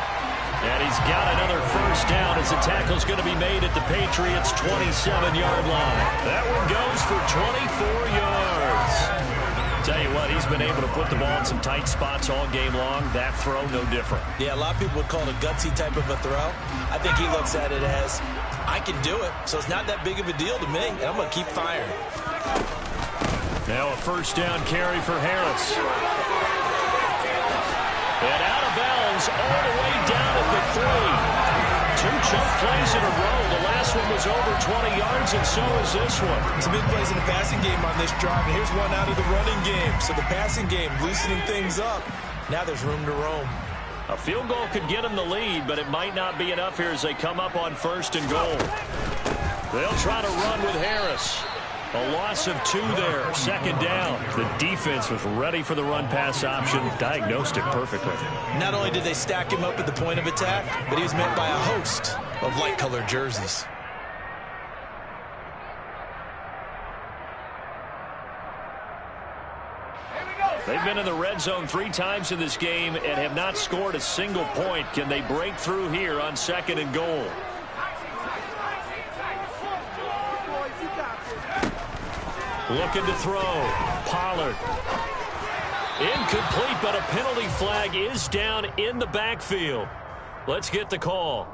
And he's got another first down as the tackle's going to be made at the Patriots' 27-yard line. That one goes for 24 yards. Tell you what, he's been able to put the ball in some tight spots all game long. That throw, no different. Yeah, a lot of people would call it a gutsy type of a throw. I think he looks at it as, I can do it, so it's not that big of a deal to me, and I'm going to keep firing. Now a first down carry for Harris. And out of bounds all the way down at the 3. 2 chunk plays in a row. The last one was over 20 yards, and so is this one. Some big plays in the passing game on this drive, and here's one out of the running game. So the passing game loosening things up. Now there's room to roam. A field goal could get them the lead, but it might not be enough here as they come up on 1st and goal. They'll try to run with Harris. A loss of 2 there, 2nd down. The defense was ready for the run-pass option, diagnosed it perfectly. Not only did they stack him up at the point of attack, but he was met by a host of light-colored jerseys. They've been in the red zone 3 times in this game and have not scored a single point. Can they break through here on 2nd and goal? Looking to throw. Pollard. Incomplete, but a penalty flag is down in the backfield. Let's get the call.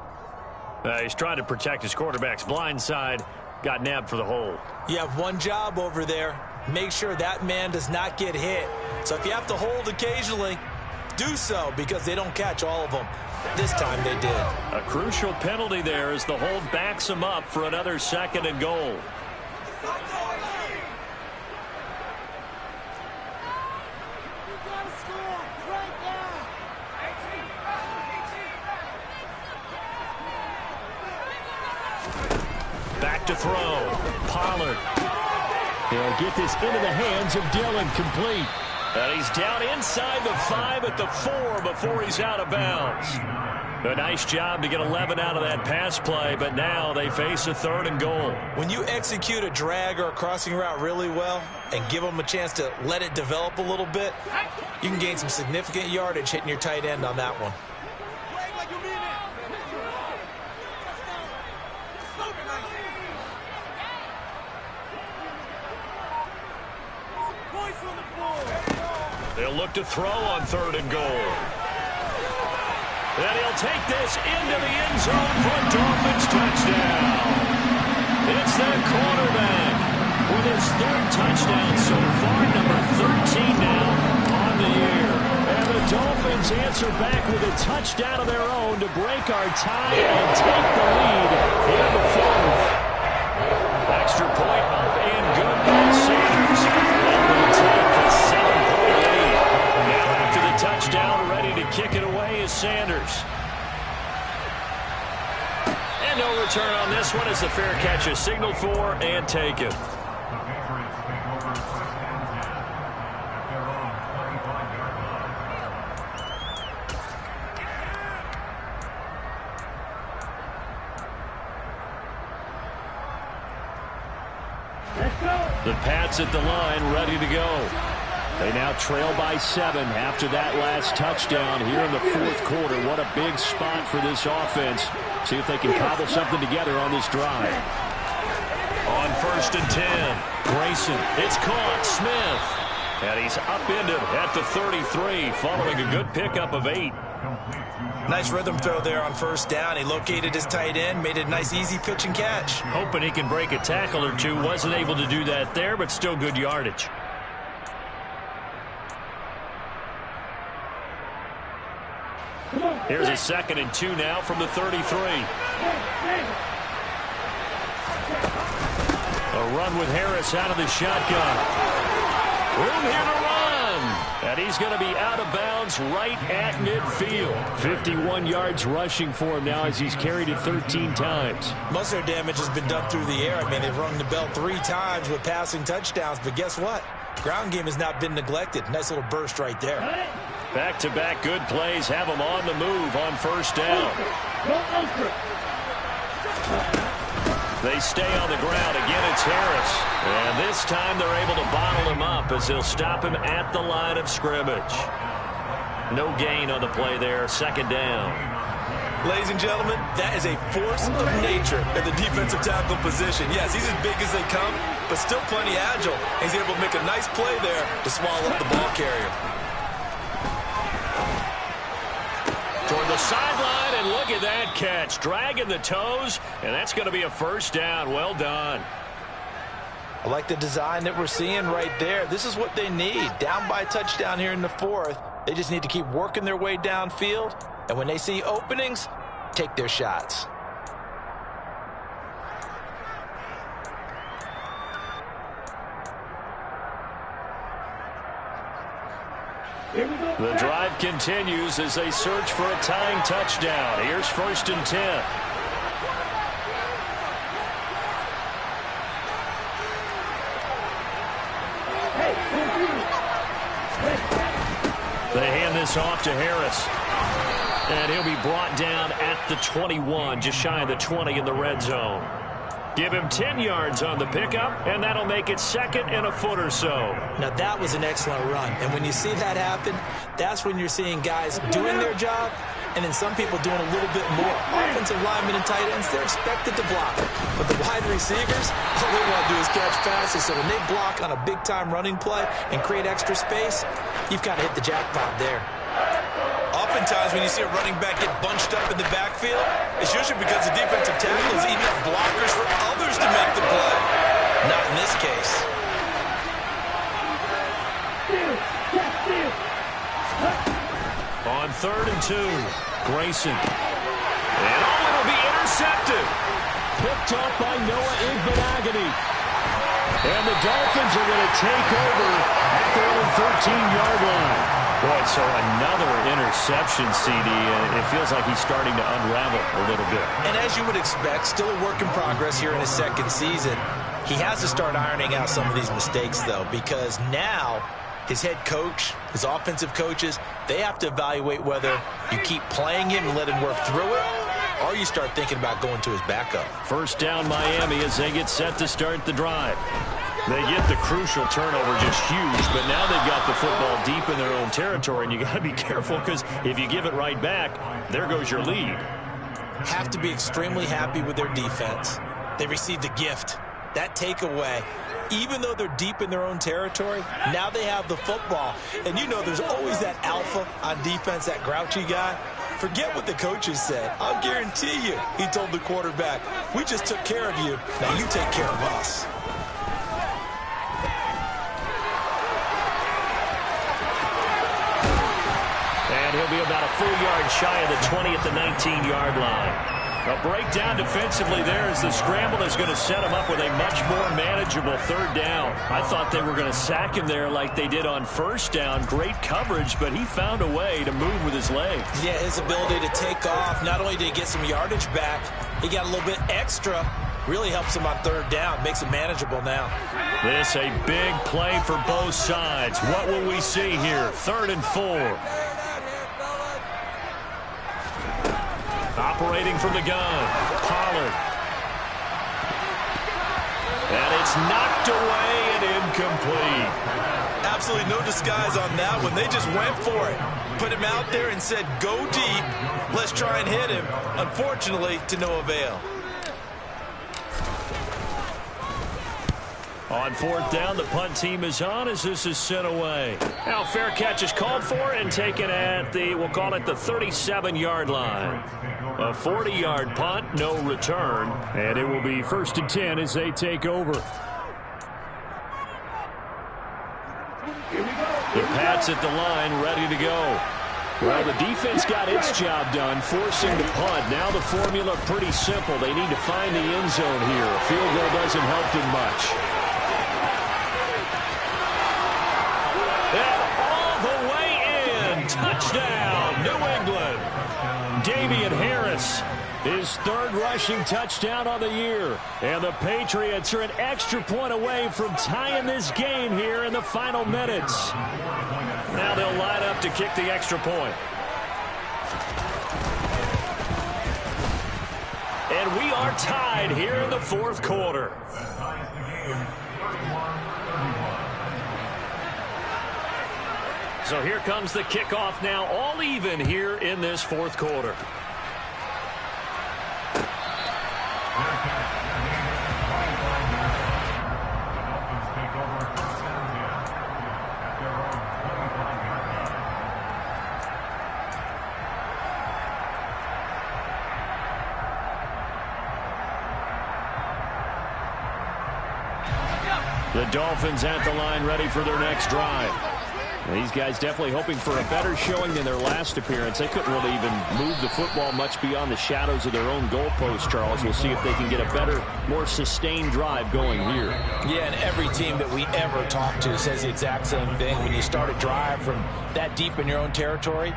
He's trying to protect his quarterback's blind side. Got nabbed for the hold. You have one job over there. Make sure that man does not get hit. So if you have to hold occasionally, do so, because they don't catch all of them. This time they did. A crucial penalty there as the hold backs him up for another 2nd and goal. Back to throw. Pollard. He'll get this into the hands of Dillon, complete. And he's down inside the 5 at the 4 before he's out of bounds. A nice job to get 11 out of that pass play, but now they face a 3rd and goal. When you execute a drag or a crossing route really well and give them a chance to let it develop a little bit, you can gain some significant yardage hitting your tight end on that one. They'll look to throw on 3rd and goal. And he'll take this into the end zone for a Dolphins touchdown. It's their quarterback with his 3rd touchdown so far, number 13 now on the year. And the Dolphins answer back with a touchdown of their own to break our tie and take the lead in the 4th. Extra point up and good by Sanders. And will take a 7-point lead. Now after the touchdown, ready to kick it away is Sanders. And no return on this one as the fair catch is signaled for and taken. The Patriots take over first and 10 at their own 25-yard line. The Pats at the line, ready to go. They now trail by 7 after that last touchdown here in the fourth quarter. What a big spot for this offense. See if they can cobble something together on this drive. On 1st and 10, Grayson. It's caught. Smith. And he's upended at the 33 following a good pickup of 8. Nice rhythm throw there on 1st down. He located his tight end, made it a nice easy pitch and catch. Hoping he can break a tackle or two. Wasn't able to do that there, but still good yardage. Here's a 2nd and 2 now from the 33. A run with Harris out of the shotgun. Room here to run. And he's going to be out of bounds right at midfield. 51 yards rushing for him now as he's carried it 13 times. Most of their damage has been done through the air. I mean, they've rung the bell 3 times with passing touchdowns. But guess what? Ground game has not been neglected. Nice little burst right there. Back-to-back good plays have them on the move on 1st down. They stay on the ground. Again, it's Harris. And this time they're able to bottle him up as they'll stop him at the line of scrimmage. No gain on the play there. 2nd down. Ladies and gentlemen, that is a force of nature at the defensive tackle position. Yes, he's as big as they come, but still plenty agile. He's able to make a nice play there to swallow up the ball carrier. Toward the sideline, and look at that catch. Dragging the toes, and that's going to be a 1st down. Well done. I like the design that we're seeing right there. This is what they need. Down by a touchdown here in the 4th. They just need to keep working their way downfield. And when they see openings, take their shots. The drive continues as they search for a tying touchdown. Here's 1st and 10. They hand this off to Harris. And he'll be brought down at the 21, just shy of the 20 in the red zone. Give him 10 yards on the pickup, and that'll make it 2nd and a foot or so. Now, that was an excellent run. And when you see that happen, that's when you're seeing guys doing their job, and then some people doing a little bit more. Offensive linemen and tight ends, they're expected to block. But the wide receivers, all they want to do is catch passes. So when they block on a big-time running play and create extra space, you've kind of hit the jackpot there. Oftentimes, when you see a running back get bunched up in the backfield, it's usually because the defensive tackle is eating up blockers for others to make the play. Not in this case. On 3rd and 2, Grayson. And it'll be intercepted. Picked up by Noah Igbenogany. And the Dolphins are going to take over at their own 13-yard line. Boy, so another interception, CD, and it feels like he's starting to unravel a little bit. And as you would expect, still a work in progress here in his 2nd season. He has to start ironing out some of these mistakes, though, because now his head coach, his offensive coaches, they have to evaluate whether you keep playing him and let him work through it, or you start thinking about going to his backup. 1st down, Miami, as they get set to start the drive. They get the crucial turnover, just huge, but now they've got the football deep in their own territory, and you got to be careful because if you give it right back, there goes your lead. Have to be extremely happy with their defense. They received a gift. That takeaway, even though they're deep in their own territory, now they have the football. And you know there's always that alpha on defense, that grouchy guy. Forget what the coaches said. I'll guarantee you, he told the quarterback, we just took care of you. Now you take care of us. And he'll be about a full yard shy of the 20 at the 19-yard line. A breakdown defensively there as the scramble is going to set him up with a much more manageable third down. I thought they were going to sack him there like they did on first down. Great coverage, but he found a way to move with his legs. Yeah, his ability to take off, not only did he get some yardage back, he got a little bit extra. Really helps him on third down, makes it manageable now. This a big play for both sides. What will we see here? 3rd and 4. Operating from the gun, Pollard. And it's knocked away and incomplete. Absolutely no disguise on that one. They just went for it. Put him out there and said, go deep. Let's try and hit him. Unfortunately, to no avail. On 4th down, the punt team is on as this is sent away. Now fair catch is called for and taken at the, we'll call it the 37-yard line. A 40-yard punt, no return, and it will be 1st and 10 as they take over. The Pats at the line, ready to go. Well, the defense got its job done, forcing the punt. Now the formula pretty simple. They need to find the end zone here. A field goal doesn't help them much. And all the way in. Touchdown, New England. Damian Harris, his 3rd rushing touchdown on the year. And the Patriots are an extra point away from tying this game here in the final minutes. Now they'll line up to kick the extra point. And we are tied here in the 4th quarter. So here comes the kickoff now, all even here in this 4th quarter. The Dolphins at the line, ready for their next drive. These guys definitely hoping for a better showing than their last appearance. They couldn't really even move the football much beyond the shadows of their own goalpost, Charles. We'll see if they can get a better, more sustained drive going here. Yeah, and every team that we ever talk to says the exact same thing. When you start a drive from that deep in your own territory,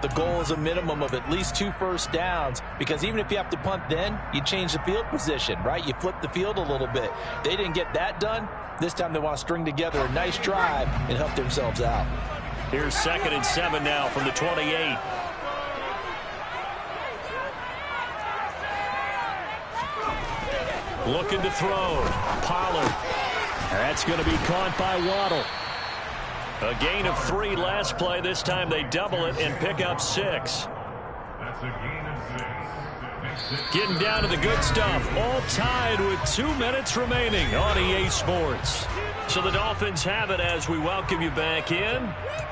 the goal is a minimum of at least 2 first downs, because even if you have to punt then, you change the field position, right? You flip the field a little bit. They didn't get that done. This time they want to string together a nice drive and help themselves out. Here's 2nd and 7 now from the 28. Looking to throw. Pollard. That's going to be caught by Waddle. A gain of 3 last play. This time they double it and pick up 6. That's a gain of 6. Getting down to the good stuff. All tied with 2 minutes remaining on EA Sports. So the Dolphins have it as we welcome you back in.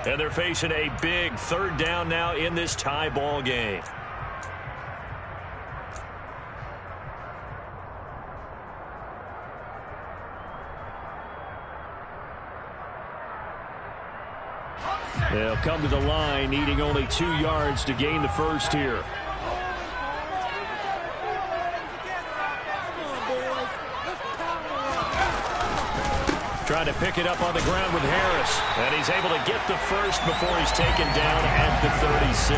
And they're facing a big 3rd down now in this tie ball game. They'll come to the line, needing only 2 yards to gain the first here. Trying to pick it up on the ground with Harris. And he's able to get the first before he's taken down at the 36.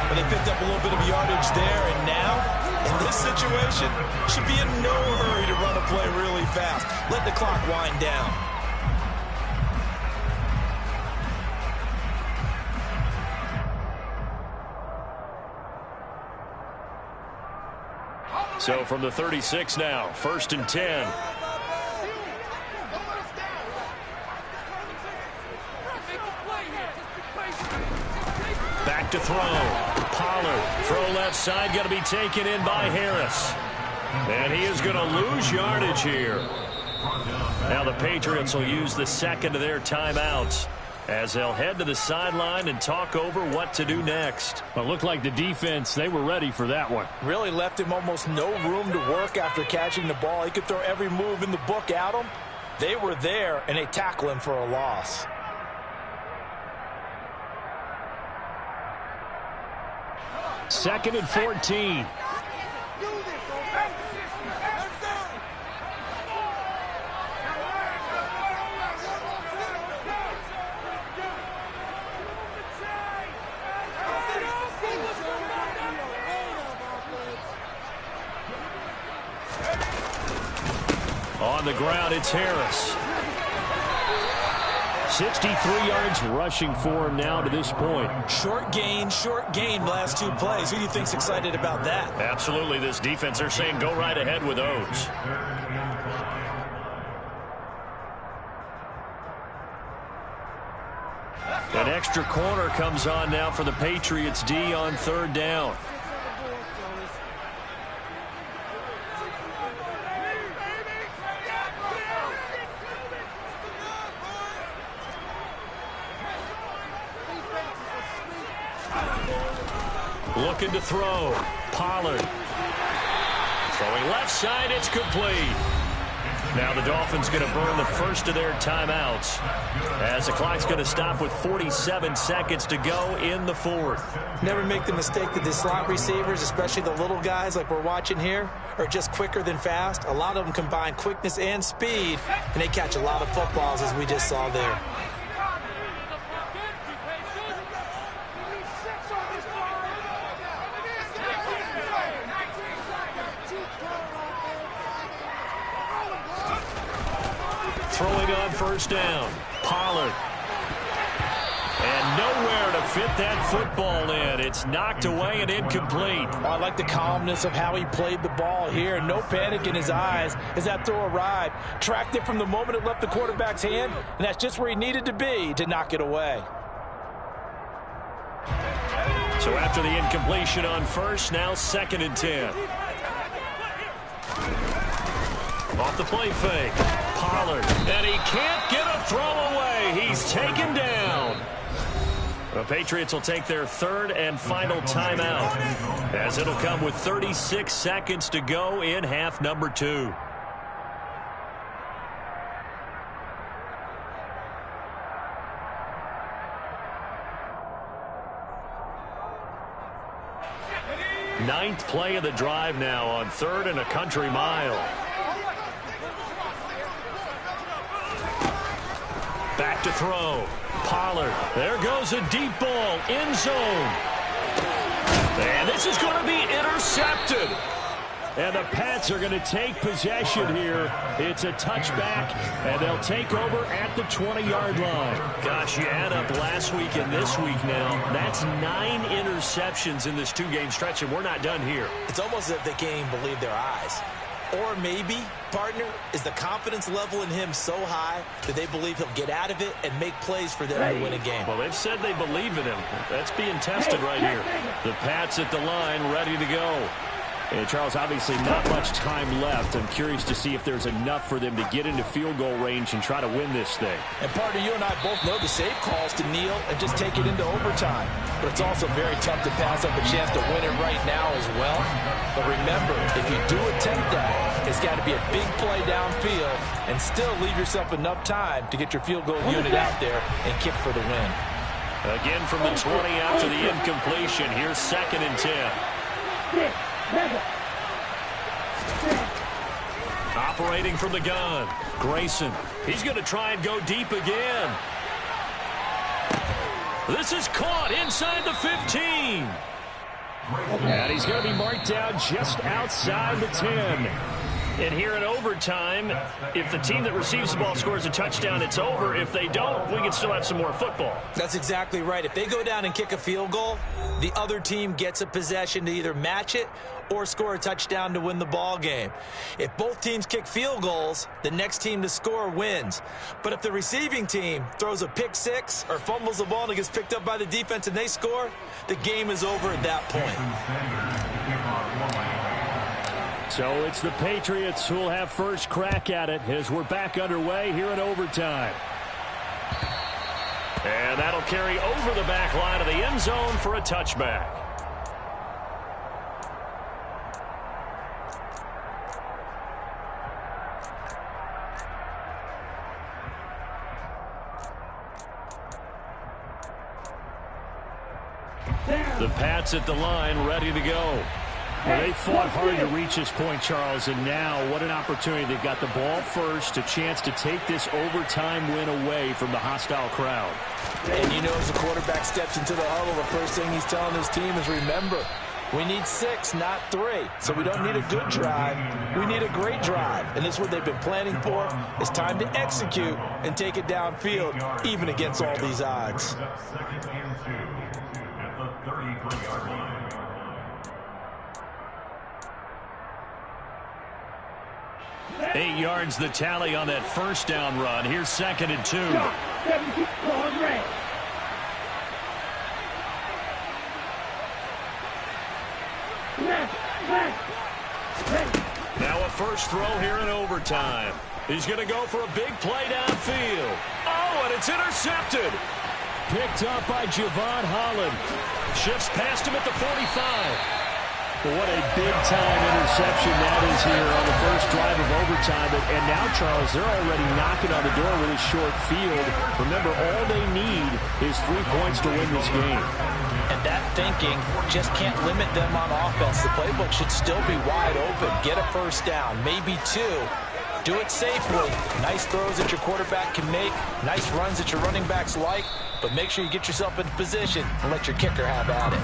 But they picked up a little bit of yardage there, and now, in this situation, should be in no hurry to run a play really fast. Let the clock wind down. So from the 36 now, 1st and 10. Back to throw. Pollard. Throw left side, going to be taken in by Harris. And he is going to lose yardage here. Now the Patriots will use the 2nd of their timeouts as they'll head to the sideline and talk over what to do next. Well, it looked like the defense, they were ready for that one. Really left him almost no room to work after catching the ball. He could throw every move in the book at him. They were there, and they tackle him for a loss. 2nd and 14. On the ground, it's Harris. 63 yards rushing for him now to this point. Short gain, last 2 plays. Who do you think's excited about that? Absolutely. This defense, they're saying go right ahead with those. An extra corner comes on now for the Patriots D on 3rd down. Looking to throw. Pollard. Throwing left side, it's complete. Now the Dolphins going to burn the first of their timeouts as the clock's going to stop with 47 seconds to go in the 4th. Never make the mistake that the slot receivers, especially the little guys like we're watching here, are just quicker than fast. A lot of them combine quickness and speed, and they catch a lot of footballs as we just saw there. Throwing on 1st down. Pollard. And nowhere to fit that football in. It's knocked away and incomplete. I like the calmness of how he played the ball here. No panic in his eyes as that throw arrived. Tracked it from the moment it left the quarterback's hand, and that's just where he needed to be to knock it away. So after the incompletion on 1st, now 2nd and 10. Off the play fake. Pollard. And he can't get a throw away. He's taken down. The Patriots will take their 3rd and final timeout as it'll come with 36 seconds to go in half number 2. Ninth play of the drive now on 3rd and a country mile. Back to throw. Pollard. There goes a deep ball. End zone. And this is going to be intercepted. And the Pats are going to take possession here. It's a touchback, and they'll take over at the 20-yard line. Gosh, you add up last week and this week now. That's 9 interceptions in this 2-game stretch, and we're not done here. It's almost as if they can't even believe their eyes. Or maybe, partner, is the confidence level in him so high that they believe he'll get out of it and make plays for them to win a game. Well, they've said they believe in him. That's being tested right here. The Pats at the line, ready to go. And Charles, obviously not much time left. I'm curious to see if there's enough for them to get into field goal range and try to win this thing. And partner, you and I both know the safe calls to kneel and just take it into overtime. But it's also very tough to pass up a chance to win it right now as well. But remember, if you do attempt that, it's got to be a big play downfield and still leave yourself enough time to get your field goal unit out there and kick for the win. Again from the 20 after the incompletion. Here's 2nd and 10. Operating from the gun. Grayson. He's going to try and go deep again. This is caught inside the 15. And he's going to be marked down just outside the 10. And here in overtime, if the team that receives the ball scores a touchdown, it's over. If they don't, we can still have some more football. That's exactly right. If they go down and kick a field goal, the other team gets a possession to either match it or score a touchdown to win the ball game. If both teams kick field goals, the next team to score wins. But if the receiving team throws a pick six or fumbles the ball and it gets picked up by the defense and they score, the game is over at that point. So it's the Patriots who will have first crack at it as we're back underway here in overtime. And that'll carry over the back line of the end zone for a touchback. The Pats at the line, ready to go. Well, they fought hard to reach this point, Charles, and now what an opportunity. They've got the ball first, a chance to take this overtime win away from the hostile crowd. And you know, as the quarterback steps into the huddle, the first thing he's telling his team is, remember, we need 6, not 3. So we don't need a good drive. We need a great drive. And this is what they've been planning for. It's time to execute and take it downfield, even against all these odds. Second and 2 at the 33-yard line. 8 yards the tally on that first down run. Here's 2nd and 2. Now a first throw here in overtime. He's going to go for a big play downfield. Oh, and it's intercepted. Picked up by Javon Holland. Shifts past him at the 45. Well, what a big-time interception that is here on the first drive of overtime. And now, Charles, they're already knocking on the door with a short field. Remember, all they need is 3 points to win this game. And that thinking just can't limit them on offense. The playbook should still be wide open. Get a first down, maybe 2. Do it safely. Nice throws that your quarterback can make. Nice runs that your running backs like. But make sure you get yourself in position and let your kicker have at it.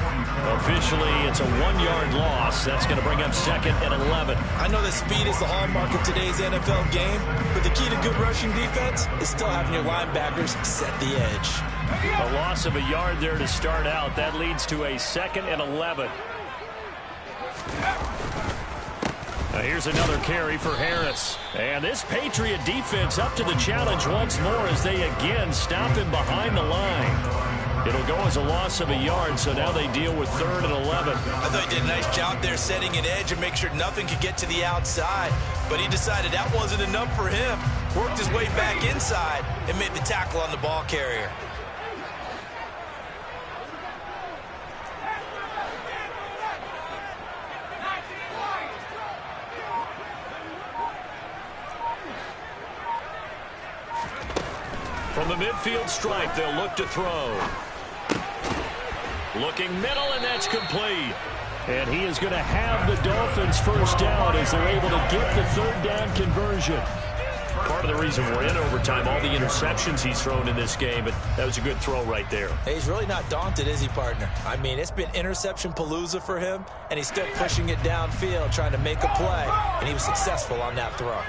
Officially, it's a 1-yard loss. That's going to bring up 2nd and 11. I know that speed is the hallmark of today's NFL game, but the key to good rushing defense is still having your linebackers set the edge. A loss of a yard there to start out. That leads to a 2nd and 11. Now here's another carry for Harris. And this Patriot defense up to the challenge once more as they again stop him behind the line. It'll go as a loss of a yard, so now they deal with 3rd and 11. I thought he did a nice job there setting an edge and make sure nothing could get to the outside. But he decided that wasn't enough for him. Worked his way back inside and made the tackle on the ball carrier. From the midfield stripe, they'll look to throw. Looking middle, and that's complete. And he is going to have the Dolphins first down as they're able to get the 3rd down conversion. Part of the reason we're in overtime, all the interceptions he's thrown in this game, but that was a good throw right there. Hey, he's really not daunted, is he, partner? I mean, it's been interception palooza for him, and he's still pushing it downfield, trying to make a play, and he was successful on that throw.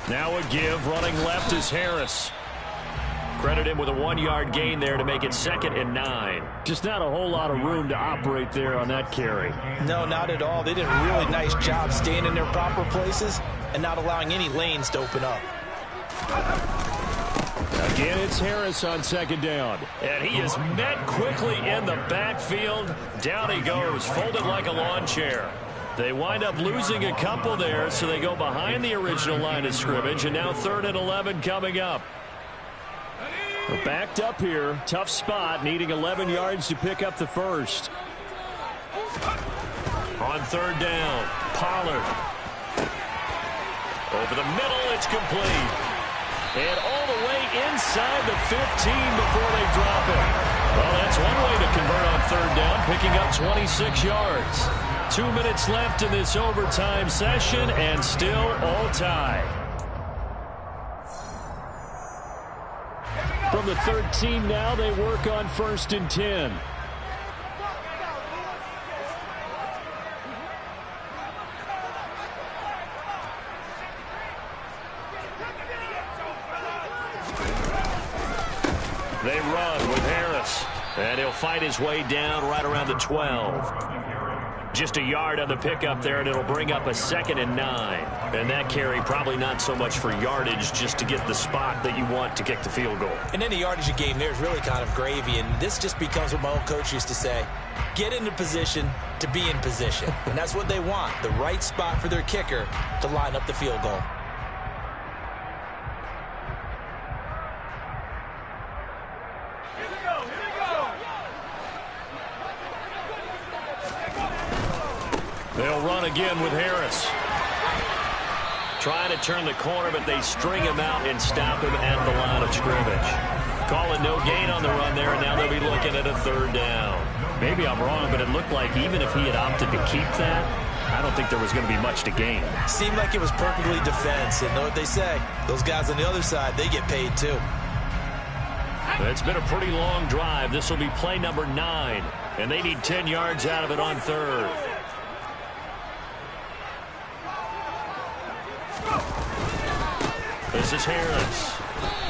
Now a give, running left is Harris. Credit him with a 1-yard gain there to make it 2nd and 9. Just not a whole lot of room to operate there on that carry. No, not at all. They did a really nice job staying in their proper places and not allowing any lanes to open up. Again, it's Harris on 2nd down. And he is met quickly in the backfield. Down he goes, folded like a lawn chair. They wind up losing a couple there, so they go behind the original line of scrimmage, and now 3rd and 11 coming up. We're backed up here. Tough spot, needing 11 yards to pick up the first. On 3rd down, Pollard. Over the middle, it's complete. And all the way inside the 15 before they drop it. Well, that's one way to convert on 3rd down, picking up 26 yards. 2 minutes left in this overtime session, and still all tied. From the 13 now, they work on 1st and 10. They run with Harris, and he'll fight his way down right around the 12. Just a yard on the pickup there, and it'll bring up a 2nd and 9. And that carry probably not so much for yardage, just to get the spot that you want to kick the field goal. And any yardage you game there is really kind of gravy, and this just becomes what my old coach used to say, get into position to be in position. And that's what they want, the right spot for their kicker to line up the field goal. They'll run again with Harris. Trying to turn the corner, but they string him out and stop him at the line of scrimmage. Calling no gain on the run there, and now they'll be looking at a third down. Maybe I'm wrong, but it looked like even if he had opted to keep that, I don't think there was going to be much to gain. Seemed like it was perfectly defense. And know what they say? Those guys on the other side, they get paid too. It's been a pretty long drive. This will be play number 9, and they need 10 yards out of it on third. This is Harris.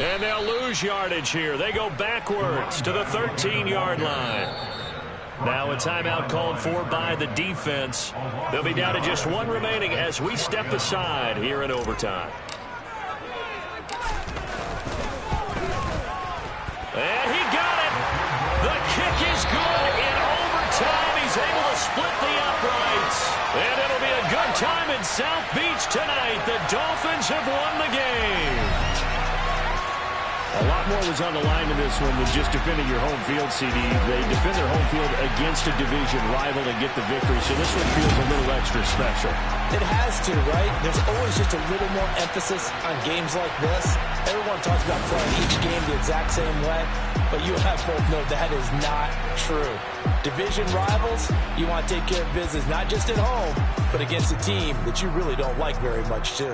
And they'll lose yardage here. They go backwards to the 13-yard line. Now a timeout called for by the defense. They'll be down to just one remaining as we step aside here in overtime. And he got it. The kick is good in overtime. He's able to split the uprights. And it'll be a good time in South Beach tonight. The Dolphins have won the game. A lot more was on the line in this one than just defending your home field, CD. They defend their home field against a division rival and get the victory, so this one feels a little extra special. It has to, right? There's always just a little more emphasis on games like this. Everyone talks about playing each game the exact same way, but you and I both know that is not true. Division rivals, you want to take care of business not just at home, but against a team that you really don't like very much, too.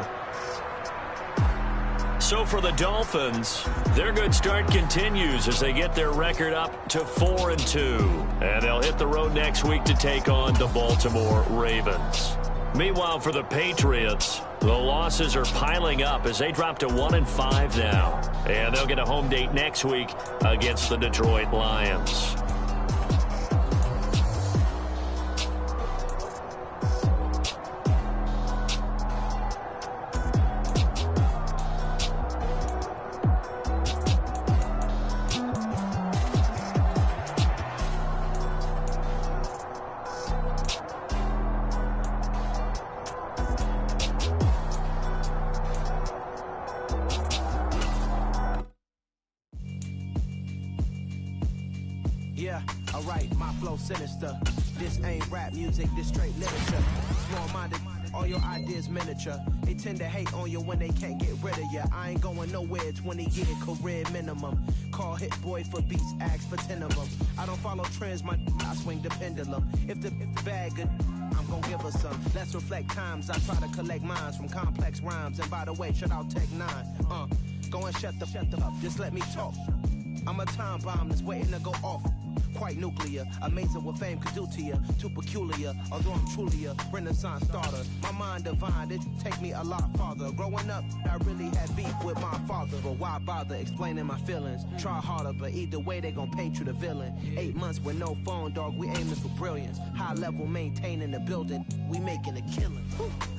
So for the Dolphins, their good start continues as they get their record up to 4-2. And they'll hit the road next week to take on the Baltimore Ravens. Meanwhile, for the Patriots, the losses are piling up as they drop to 1-5 now. And they'll get a home date next week against the Detroit Lions. Yeah, alright, my flow sinister. This ain't rap music, this straight literature. Small-minded, all your ideas miniature. They tend to hate on you when they can't get rid of you. I ain't going nowhere, 20-year career minimum. Call hit boy for beats, ask for 10 of them. I don't follow trends, I swing the pendulum. If the bag good, I'm gonna give her some. Let's reflect times, I try to collect minds from complex rhymes. And by the way, shout out Tech 9. Go and shut the up, just let me talk. I'm a time bomb that's waiting to go off. Quite nuclear, amazing what fame could do to you. Too peculiar, although I'm truly a renaissance starter. My mind divine, it take me a lot farther. Growing up, I really had beef with my father. But why bother explaining my feelings? Try harder, but either way they gon' paint you the villain. 8 months with no phone, dog, we aiming for brilliance. High level maintaining the building, we making a killing.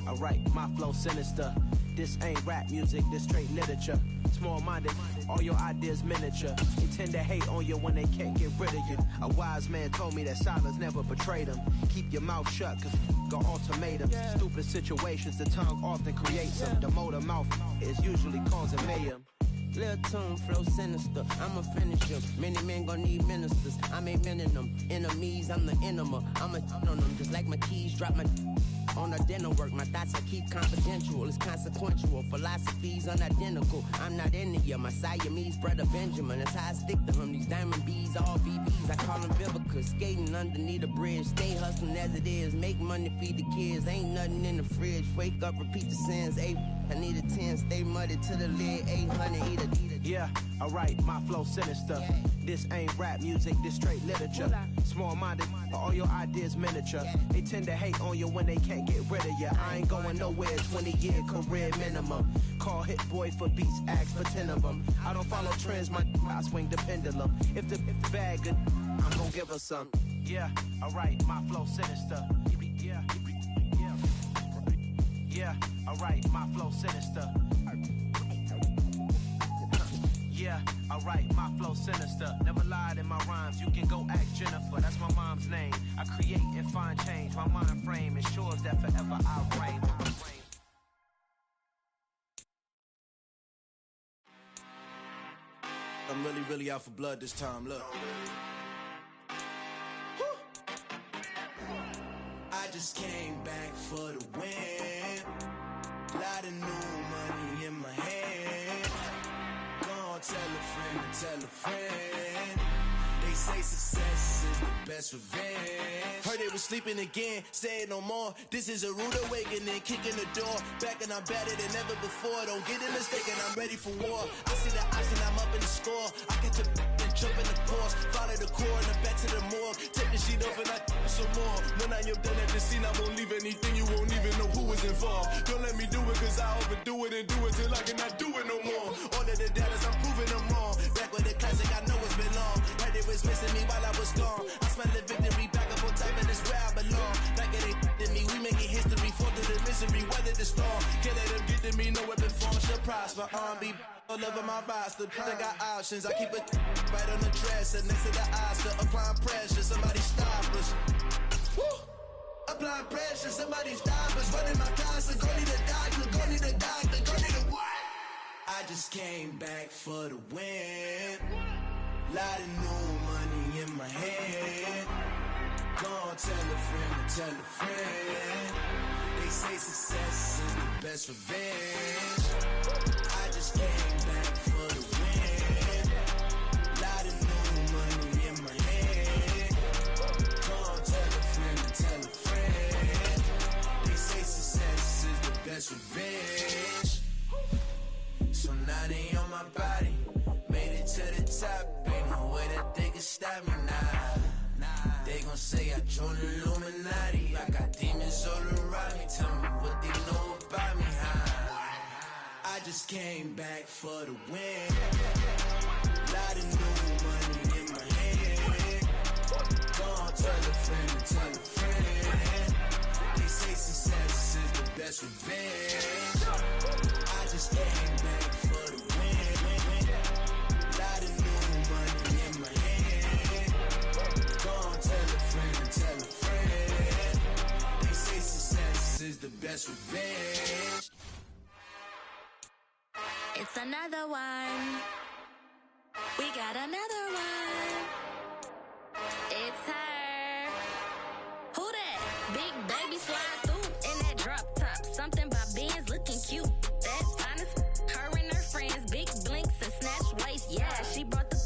Alright, my flow sinister. This ain't rap music, this straight literature. Small-minded, all your ideas miniature. They tend to hate on you when they can't get rid of you. A wise man told me that silence never betrayed him. Keep your mouth shut, cause got ultimatums. Stupid situations, the tongue often creates them. The motor mouth is usually causing mayhem. Lil' tune, flow sinister, I'ma finish him. Many men gon' need ministers, I'm ain't mending them. Enemies, I'm the enema, I'ma on them. Just like my keys, drop my on the dinner work. My thoughts I keep confidential, it's consequential. Philosophies unidentical, I'm not into you. My Siamese brother Benjamin, that's how I stick to him. These diamond bees, all BBs, I call them Vivica. Skating underneath a bridge, stay hustling as it is. Make money, feed the kids, ain't nothing in the fridge. Wake up, repeat the sins, I need a 10, stay muddy to the lid, 800, eat a. Yeah, alright, my flow sinister. This ain't rap music, this straight literature. Small-minded, all your ideas miniature. They tend to hate on you when they can't get rid of you. I ain't going nowhere, 20-year career minimum. Call hit boy for beats, ask for 10 of them. I don't follow trends, I swing the pendulum. If the bag good, I'm gonna give her some. Yeah, alright, my flow sinister. Yeah, alright, my flow sinister. Yeah, alright, my flow sinister. Never lied in my rhymes, you can go ask Jennifer. That's my mom's name. I create and find change. My mind frame ensures that forever I reign. I'm really out for blood this time, look. I just came back for the win. Lot of new money in my hand. Gonna tell a friend to tell a friend. They say success is the best revenge. Heard they was sleeping again, say it no more. This is a rude awakening, kicking the door. Back and I'm better than ever before. Don't get it mistaken, I'm ready for war. I see the option, I'm up in the score. I get to and jump in the course. Follow the core and then back to the morgue. Take the sheet off and I some more. When I am done at the scene, I won't leave anything. You won't even know who was involved. Don't let me do it, cause I overdo it and do it till I cannot do it no more. All of the doubters, I'm proving them wrong. Back with the classic, I know it's been long. Heard it was missing me while I was gone. I smell the victory, back up on time, and it's where I belong. Like it ain't to me, we making history, fall through the misery, weather the storm. Can't let them get to me, no weapon form should prosper. R&B all over my roster, I got options. I keep it right on the dresser, next to the Oscar, applying pressure. Somebody stop us. Woo! Applying pressure, somebody stop us. Running my casa, go need a doctor, go need a doctor, go need a what? I just came back for the win. Lot of new money in my hand. Gonna tell a friend to tell a friend. They say success is the best revenge. I just came back for the win. Lot of new money in my hand. Gonna tell a friend to tell a friend. They say success is the best revenge. So now they on my body. Made it to the top. Ain't no way that they can stop me now. They gon' say I joined the Illuminati. I got demons all around me. Tell me what they know about me, huh? I just came back for the win. Lot of new money in my hand. Gonna tell a friend to tell a friend. They say success is the best revenge. I just came back for the win. Lot of new money in my hand. Gonna tell a friend to tell a friend. They say success is the best revenge. It's another one. We got another one. It's her. Who that? Big baby slide through in that drop top. Something about Benz looking cute. That's honest. Her and her friends, big blinks and snatch waist. Yeah, she brought the.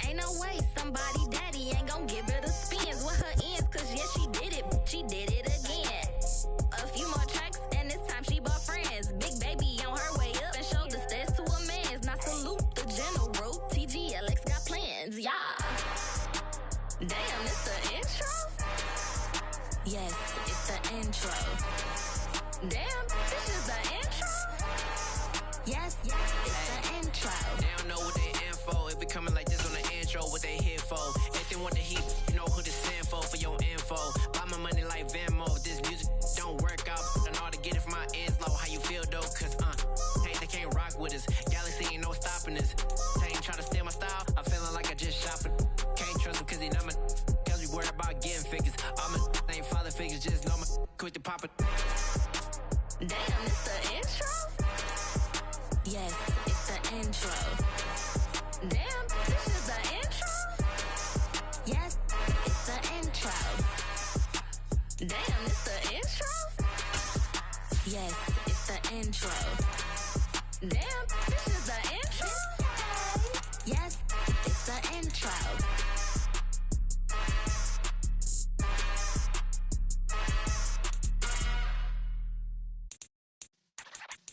Ain't no way somebody daddy ain't gon' give her the spins with her ends. Cause yeah, she did it. She did it again. A few more tracks and this time she bought friends. Big baby on her way up and showed the stairs to a man's. Now salute the general. TGLX got plans, yeah. Damn, it's the intro? Yes, it's the intro. Damn, this is the intro? Yes, it's the intro. They don't know what they in for. If we coming like this on the intro, what they here for? If they want the heat, you know who to send for your info. Buy my money like Venmo. This music don't work out. And all to get it from my ends low. How you feel though? Cause hey, they can't rock with us. Galaxy ain't no stopping us. They ain't trying to steal my style. I'm feeling like I just shot for. Can't trust him cause he not my. Cause we worried about getting figures. All my ain't father figures. Just know my quick to pop it. Damn, it's the intro? Yes, it's the intro. Damn, this is the intro? Yes, it's the intro. Damn, it's the intro? Yes, it's the intro. Damn, this is the intro? Yes, it's the intro.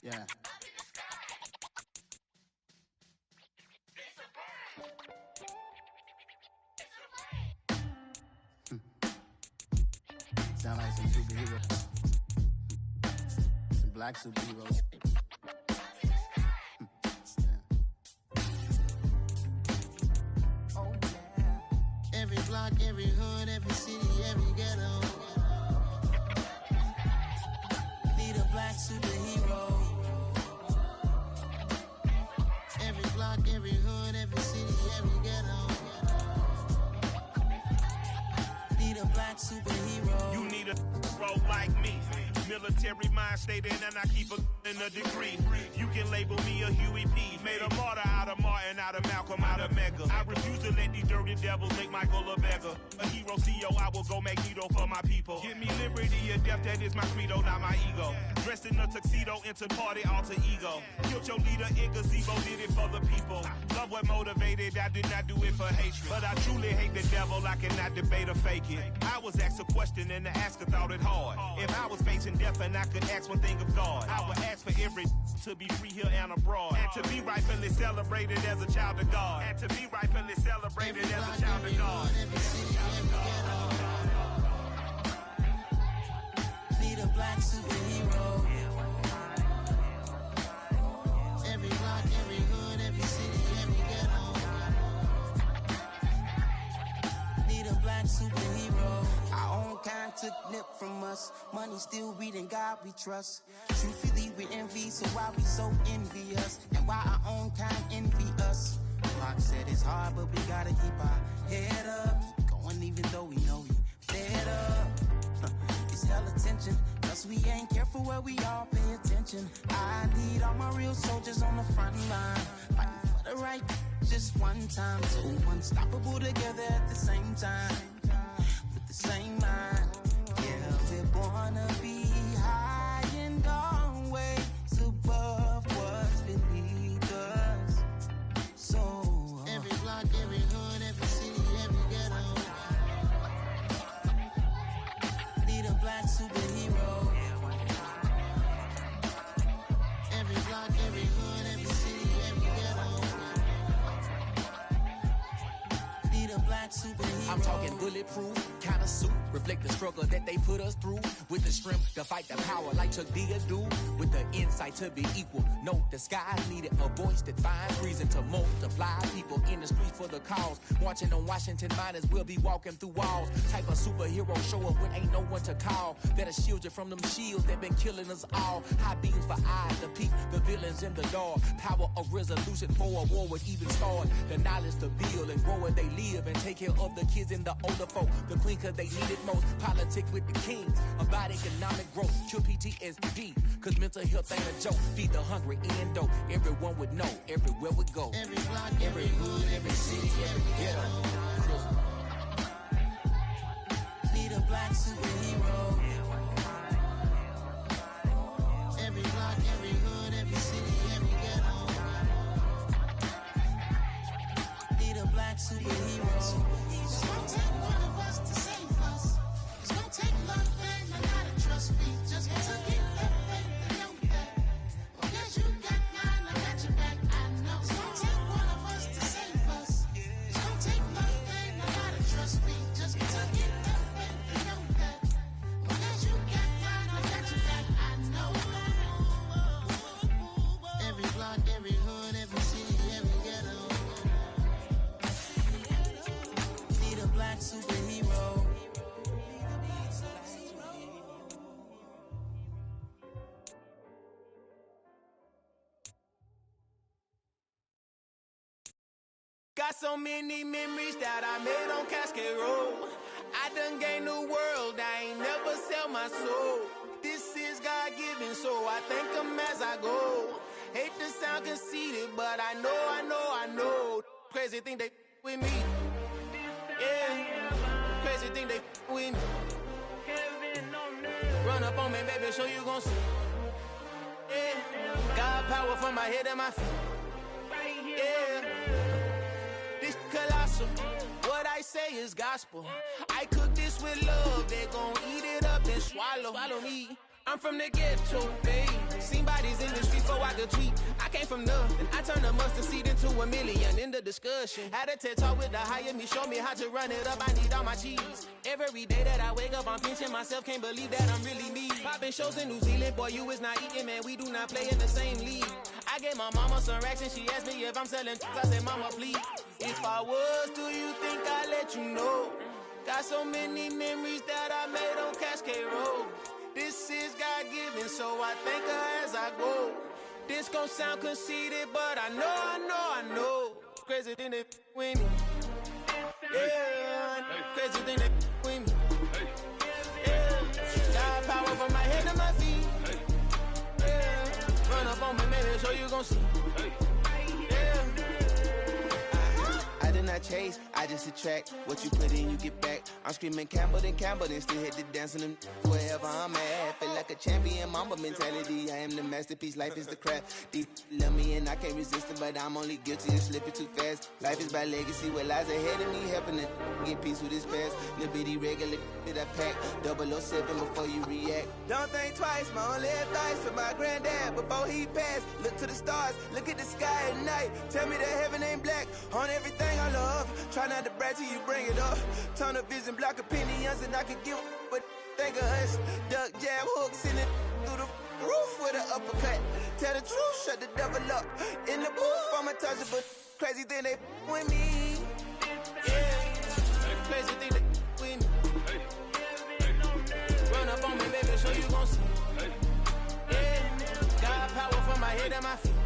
Yeah. Sound like some superheroes. Some black superheroes. Oh, yeah. Every block, every hood, every city, every ghetto. Need a black superhero. Every block, every hood, every city, every ghetto. Need a black superhero. You need a bro like me. Military mind state in and I keep a degree. You can label me a Huey P. Made a martyr out of Martin, out of Malcolm, out of Mega. I refuse to let these dirty devils make Michael a beggar. A hero CEO, I will go Magneto for my people. Give me liberty or death, that is my credo, not my ego. Dressed in a tuxedo, into party, alter ego. Killed your leader in gazebo, did it for the people. Love what motivated, I did not do it for hatred. But I truly hate the devil, I cannot debate or fake it. I was asked a question and the asker thought it hard. If I was facing death and I could ask one thing of God, I would ask for every to be free here and abroad. And to be rightfully celebrated as a child of God. And to be rightfully celebrated as a child of God. Need a black superhero. Every block, every hood, every city, every ghetto. Need a black superhero. Our own kind took nip from us. Money still reading God we trust. Truthfully we envy, so why we so envious? And why our own kind envy us? Rock said it's hard, but we gotta keep our head up. Going even though we know we fed up. It's hell attention, cause we ain't careful where we all pay attention. I need all my real soldiers on the front line, fighting for the right just one time. So unstoppable together at the same time, with the same mind. Yeah, we're gonna be high and always above what's beneath us. So every block, every hood, every city, every ghetto. Need a black superhero. Every block, every hood, every city, every ghetto. Need a black superhero. I'm talking bulletproof, kind of suit, reflect the struggle that they put us through. With the strength to fight the power like Chuck D do. With the insight to be equal. Note the skies needed a voice that finds reason to multiply. People in the streets for the cause. Marching on Washington miners will be walking through walls. Type of superhero show up when ain't no one to call. That'll shield you from them shields that been killing us all. High beams for eyes to peek the villains in the dark. Power of resolution for a war would even start. The knowledge to build and grow where they live and take care of the kids and the older folk. The queen cause they need it most. Politics with the kings. About economic growth. Cure PTSD. Cause mental health ain't a joke. Feed the hungry and dope. Everyone would know. Everywhere we go. Every block, every hood, every city, every ghetto. Need a black superhero. Every block, every hood, every city, every ghetto. Need a black superhero. It's gonna take one of us to save us. It's gonna take love and a lot of trust. We just got to get that faith and know that. Because you got mine, I got your back. I know. It's gonna take one of us to save us. It's gonna take love and a lot of trust. We just got to get that faith and know that. Because you got mine, I got your back. I know. Every block, every hood, every city, every ghetto. Need a black superhero. Got so many memories that I made on Cascade Road. I done gained the world, I ain't never sell my soul. This is God-given, so I thank him as I go. Hate to sound conceited, but I know. Crazy thing they with me. Yeah, crazy thing they with me. Run up on me, baby, show you gon' see. Yeah, God power from my head and my feet. Yeah. This colossal, what I say is gospel. I cook this with love, they gon' eat it up and swallow me. I'm from the ghetto, babe. Seen bodies in the streets so I could tweet. I came from nothing, I turned a mustard seed into a million. In the discussion, had a TED talk with the higher me, show me how to run it up. I need all my cheese. Every day that I wake up, I'm pinching myself, can't believe that I'm really me. Popping shows in New Zealand, boy, you is not eating, man. We do not play in the same league. I gave my mama some racks and she asked me if I'm selling. I said, mama, please. If I was, do you think I'd let you know? Got so many memories that I made on Cascade Road. This is God-given, so I thank her as I go. This gon' sound conceited, but I know. Crazy thing they with me. Yeah, crazy thing they with me. Yeah, got power from my head to my feet. Yeah, run up on me, maybe so you gon' see. Yeah. I did not chase, I I just attract what you put in, you get back. I'm screaming Campbell, then still hit the dancing and wherever I'm at. Feel like a champion, mamba mentality. I am the masterpiece, life is the craft. Deep love me and I can't resist it, but I'm only guilty of slipping too fast. Life is by legacy, what lies ahead of me, helping to get peace with this past. Little bitty regular that I pack, 007 before you react. Don't think twice, my only advice for my granddad before he passed. Look to the stars, look at the sky at night. Tell me that heaven ain't black on everything I love. Try not to brag till you bring it up. Turn the vision, block opinions, and I could give but think of us. Duck, jab, hooks in it through the roof with an uppercut. Tell the truth, shut the devil up. In the booth, I'm untouchable. Crazy thing they with me. Yeah, crazy thing they with me. Run up on me, baby, so you gon' see. Yeah, got power from my head and my feet.